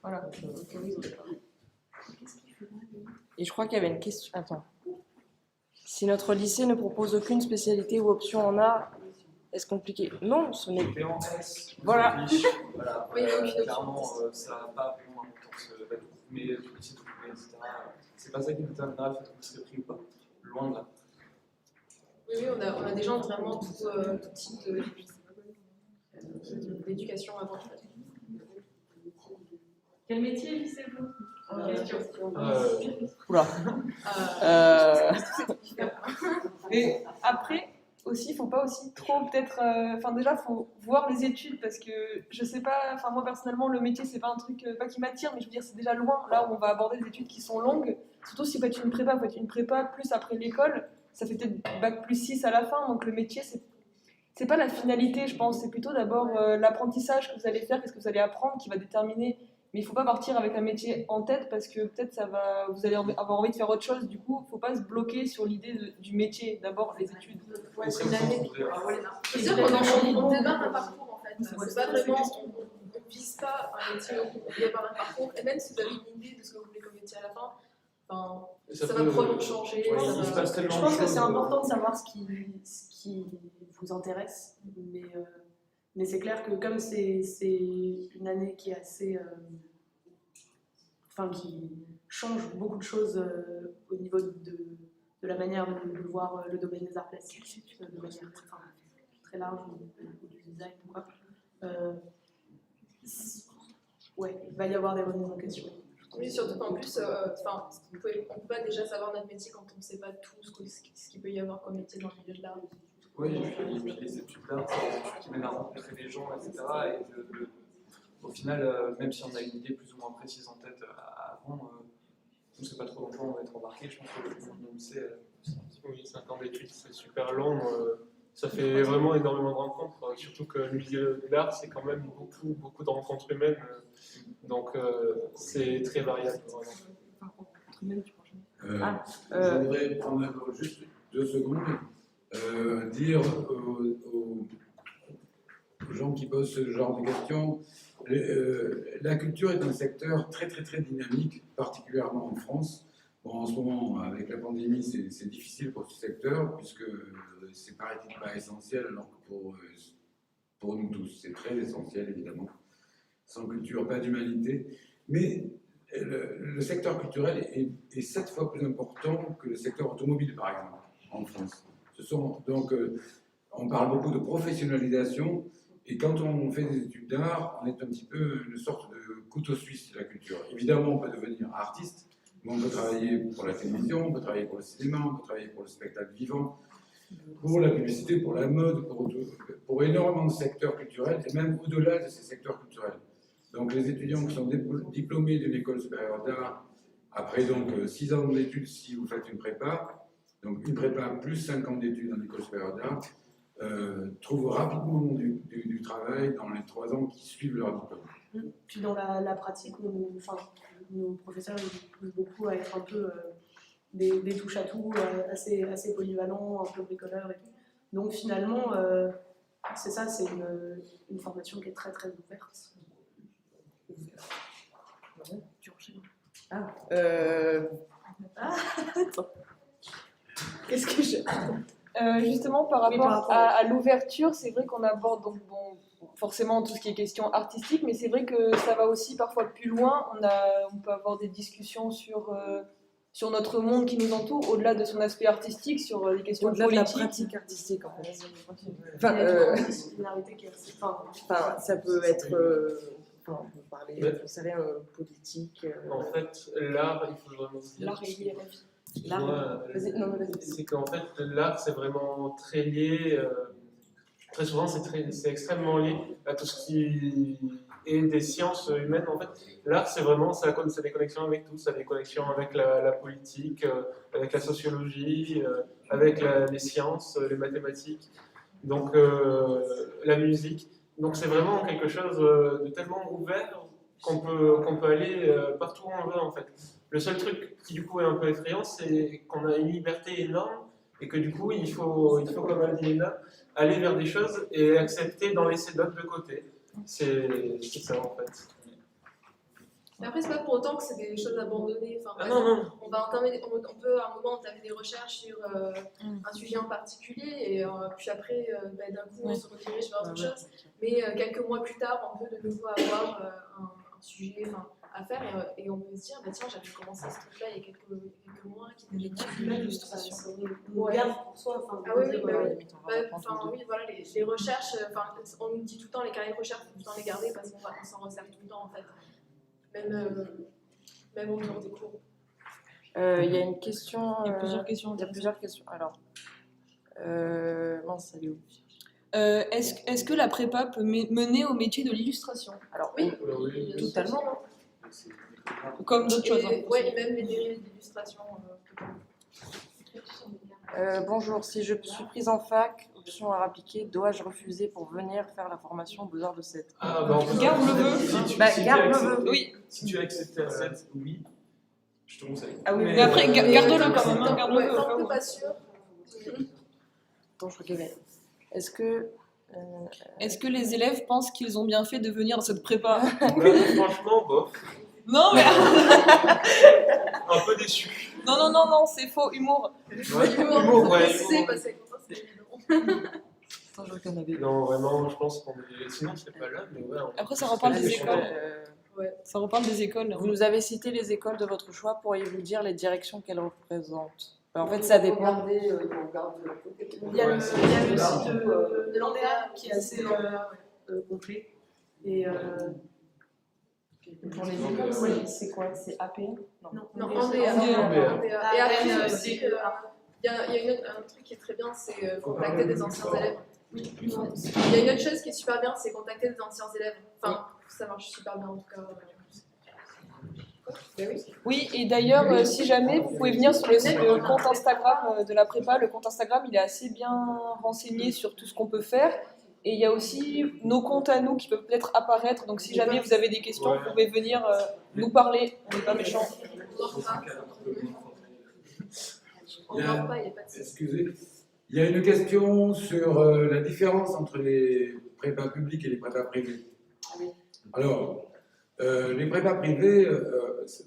Voilà. Et je crois qu'il y avait une question. Attends. Si notre lycée ne propose aucune spécialité ou option en art, est-ce compliqué? Non, ce n'est T'es en S. Voilà. Voilà. Oui, il y a aucune option. Clairement, ça n'a pas vraiment d'importance. Mais tout petit, tout petit, etc. C'est pas ça qui déterminera le fait que vous serez pris ou pas. Loin de là. Oui, on a déjà vraiment tout type d'éducation avant. Quel métier visez-vous? Oula. Et après, aussi, il faut pas aussi trop peut-être. Enfin, déjà, faut voir les études parce que je sais pas. Enfin, moi personnellement, le métier, c'est pas un truc pas qui m'attire, mais je veux dire, c'est déjà loin. Là où on va aborder des études qui sont longues. Surtout si vous faites une prépa, vous faites une prépa plus après l'école. Ça fait peut-être bac plus 6 à la fin. Donc le métier, c'est pas la finalité, je pense. C'est plutôt d'abord l'apprentissage que vous allez faire, qu'est-ce que vous allez apprendre, qui va déterminer. Mais il ne faut pas partir avec un métier en tête parce que peut-être vous allez avoir envie de faire autre chose. Du coup, il ne faut pas se bloquer sur l'idée du métier, d'abord les études. Ouais, c'est une année. C'est-à-dire qu'on démarre un parcours en fait. C'est pas vraiment, on ne vise pas un métier, on démarre un parcours. Et même si vous avez une idée de ce que vous voulez comme métier à la fin, enfin, ça va probablement changer. Ouais, ça il se va- passe tellement Je de pense que choses, c'est important de savoir ce qui vous intéresse, mais c'est clair que comme c'est une année qui est assez, qui change beaucoup de choses au niveau de la manière de voir le domaine des arts plastiques de manière très large ou du design ou quoi. Ouais, il va y avoir des remises en question. Oui, surtout qu'en plus, on ne peut pas déjà savoir notre métier quand on ne sait pas tout ce qu'il peut y avoir comme métier dans le milieu de l'art. Oui, et puis les études d'art, c'est des études qui mènent à rencontrer des gens, etc. Et au final, même si on a une idée plus ou moins précise en tête avant, on ne sait pas trop dans quoi on va être embarqué. Je pense que le monde du lycée. Oui, 5 ans d'études, c'est super long. Ça fait vraiment énormément de rencontres. Surtout que le milieu de l'art, c'est quand même beaucoup de rencontres humaines. Donc, c'est très variable. Vraiment. Je voudrais prendre encore juste 2 secondes, dire aux gens qui posent ce genre de questions, la culture est un secteur très dynamique, particulièrement en France. Bon, en ce moment, avec la pandémie, c'est difficile pour ce secteur, puisque c'est paraît-il pas essentiel, alors que pour nous tous, c'est très essentiel, évidemment. Sans culture, pas d'humanité. Mais le secteur culturel est 7 fois plus important que le secteur automobile, par exemple, en France. Donc, on parle beaucoup de professionnalisation, et quand on fait des études d'art, on est un petit peu une sorte de couteau suisse de la culture. Évidemment, on peut devenir artiste, mais on peut travailler pour la télévision, on peut travailler pour le cinéma, on peut travailler pour le spectacle vivant, pour la publicité, pour la mode, pour énormément de secteurs culturels, et même au-delà de ces secteurs culturels. Donc les étudiants qui sont diplômés d'une école supérieure d'art, après donc 6 ans d'études si vous faites une prépa, donc une prépa plus 5 ans d'études en école supérieure d'art, trouvent rapidement du travail dans les 3 ans qui suivent leur diplôme. Puis dans la pratique, nos professeurs ils poussent beaucoup à être un peu des touches à tout, assez polyvalents, un peu bricoleurs et tout. Donc finalement, c'est ça, c'est une formation qui est très ouverte. Tu enchaînes. Qu'est-ce que j'ai Justement, par rapport à l'ouverture, c'est vrai qu'on aborde donc, forcément tout ce qui est question artistique, mais c'est vrai que ça va aussi parfois plus loin. On peut avoir des discussions sur notre monde qui nous entoure, au-delà de son aspect artistique, sur des questions au-delà de la politiques. pratique artistique en fait. Il y a une disciplinarité qui est assez. Ça peut être. On peut parler, vous savez, politique. En fait, l'art, il faut vraiment se dire. L'art est lié à la vie. C'est qu'en fait, l'art, c'est vraiment très lié. Très souvent, c'est extrêmement lié à tout ce qui et des sciences humaines. En fait, l'art, c'est vraiment, ça a des connexions avec tout, ça a des connexions avec la politique, avec la sociologie, avec les sciences, les mathématiques, donc la musique. Donc c'est vraiment quelque chose de tellement ouvert qu'on peut aller partout où on veut en fait. Le seul truc qui du coup est un peu effrayant, c'est qu'on a une liberté énorme et que du coup il faut comme a dit Léna, aller vers des choses et accepter d'en laisser d'autres de côté. C'est ça en fait. Mais après, c'est pas pour autant que c'est des choses abandonnées. Enfin, par Ah, non, exemple, on peut à un moment entamer des recherches sur un sujet en particulier et puis après, d'un coup, on se redirige vers autre chose. Mais quelques mois plus tard, on peut de nouveau avoir un sujet à faire et on peut se dire, bah, tiens, j'avais commencé ce truc-là il y a quelques mois qui n'était pas du l'illustration. On regarde pour soi. Ah oui, oui, bah oui. Oui, voilà, les recherches, on nous dit tout le temps, les carrières de recherche, il faut tout le temps les garder parce qu'on s'en resserre tout le temps en fait. Même autour des cours. Il y a une question. Il y a plusieurs questions. Il y a plusieurs questions. Alors, mince, elle est où? Est-ce que la prépa peut mener au métier de l'illustration? Alors, oui, totalement. Comme d'autres choses. Oui, et même les dérivés d'illustration. Bonjour, si je suis prise en fac, option à appliquer, dois-je refuser pour venir faire la formation aux Beaux-Arts de Sète? Ah, bah, Garde le vœu. Garde le vœu. Oui. Si tu as accepté à 7, oui, je te conseille. Ah oui, Mais après, garde-le quand même. Tant Garde-le. qu'on n'est pas sûr. Attends, je regardais. Est-ce que les élèves pensent qu'ils ont bien fait de venir dans cette prépa? Franchement, bof. Non, mais. Un peu déçu. Non, c'est faux, humour. Ouais, humour, ouais. C'est passé comme ça, c'est évident. Attends, je regardais. Non, vraiment, je pense qu'on est. Sinon, c'est pas là, mais ouais. Après, ça reparle des écoles. Ça reparle des écoles. Vous nous avez cité les écoles de votre choix. Pourriez-vous dire les directions qu'elles représentent? En fait, ça dépend. Il faut regarder de l'autre côté. Il y a le site de l'Andéa qui est assez complet. Et Pour les écoles, c'est quoi? C'est APN? Non, Andéa. Et après aussi, il y a un truc qui est très bien, c'est contacter des anciens élèves. Il y a une autre chose qui est super bien, c'est contacter des anciens élèves. Enfin, ça marche super bien en tout cas. Oui, et d'ailleurs, si jamais, vous pouvez venir sur le compte Instagram de la prépa. Le compte Instagram, il est assez bien renseigné sur tout ce qu'on peut faire. Et il y a aussi nos comptes à nous qui peuvent peut-être apparaître. Donc si jamais vous avez des questions, vous pouvez venir nous parler. On n'est pas méchants. Excusez, il y a une question sur la différence entre les prépas publics et les prépas privés. Alors, les prépas privés,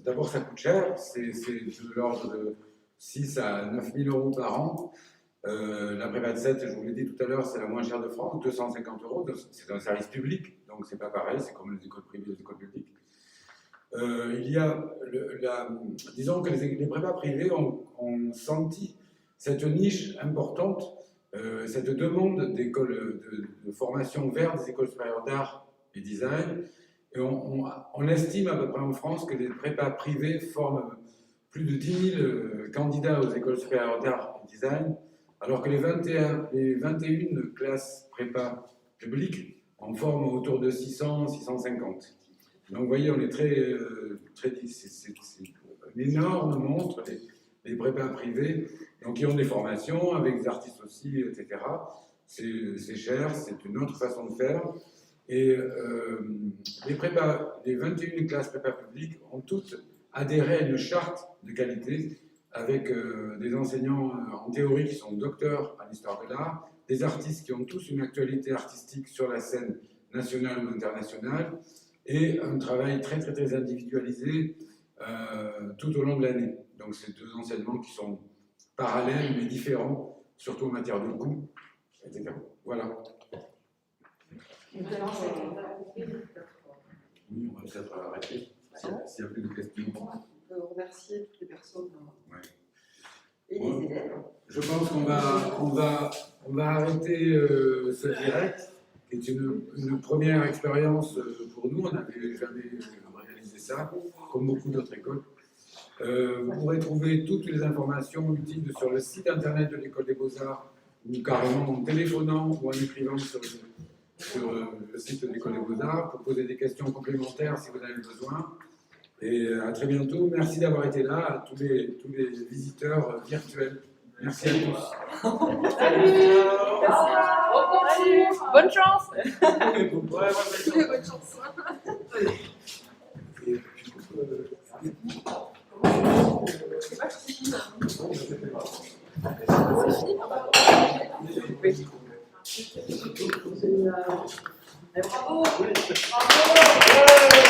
d'abord ça coûte cher, c'est de l'ordre de 6 à 9 000 euros par an. La prépa de 7, je vous l'ai dit tout à l'heure, c'est la moins chère de France, 250 €. C'est un service public, donc c'est pas pareil, c'est comme les écoles privées et les écoles publiques. Il y a, disons que les prépas privés ont senti cette niche importante, cette demande d'écoles de formation vers des écoles supérieures d'art et design. Et on estime à peu près en France que les prépas privés forment plus de 10 000 candidats aux écoles supérieures d'art et design, alors que les 21 classes prépa publiques en forment autour de 600, 650. Donc vous voyez, on est c'est un énorme monstre, les prépas privés, donc qui ont des formations avec des artistes aussi, etc. C'est cher, c'est une autre façon de faire. Et les 21 classes prépa publiques ont toutes adhéré à une charte de qualité avec des enseignants en théorie qui sont docteurs à l'histoire de l'art, des artistes qui ont tous une actualité artistique sur la scène nationale ou internationale, et un travail très très très individualisé tout au long de l'année. Donc c'est deux enseignements qui sont parallèles mais différents, surtout en matière de coût, etc. Voilà. Oui, on va peut-être arrêter s'il n'y a plus de questions. On peut remercier toutes les personnes et Bon, les élèves. je pense qu'on va arrêter ce direct, qui est une première expérience pour nous. On n'avait jamais réalisé ça, comme beaucoup d'autres écoles. Vous pourrez trouver toutes les informations utiles sur le site internet de l'École des Beaux-Arts, ou carrément en téléphonant ou en écrivant sur sur le site de l'École des Beaux-Arts pour poser des questions complémentaires si vous en avez besoin. Et à très bientôt. Merci d'avoir été là, à tous les visiteurs virtuels. Merci à tous. Bonne chance. Bonne chance. Bravo! Bravo!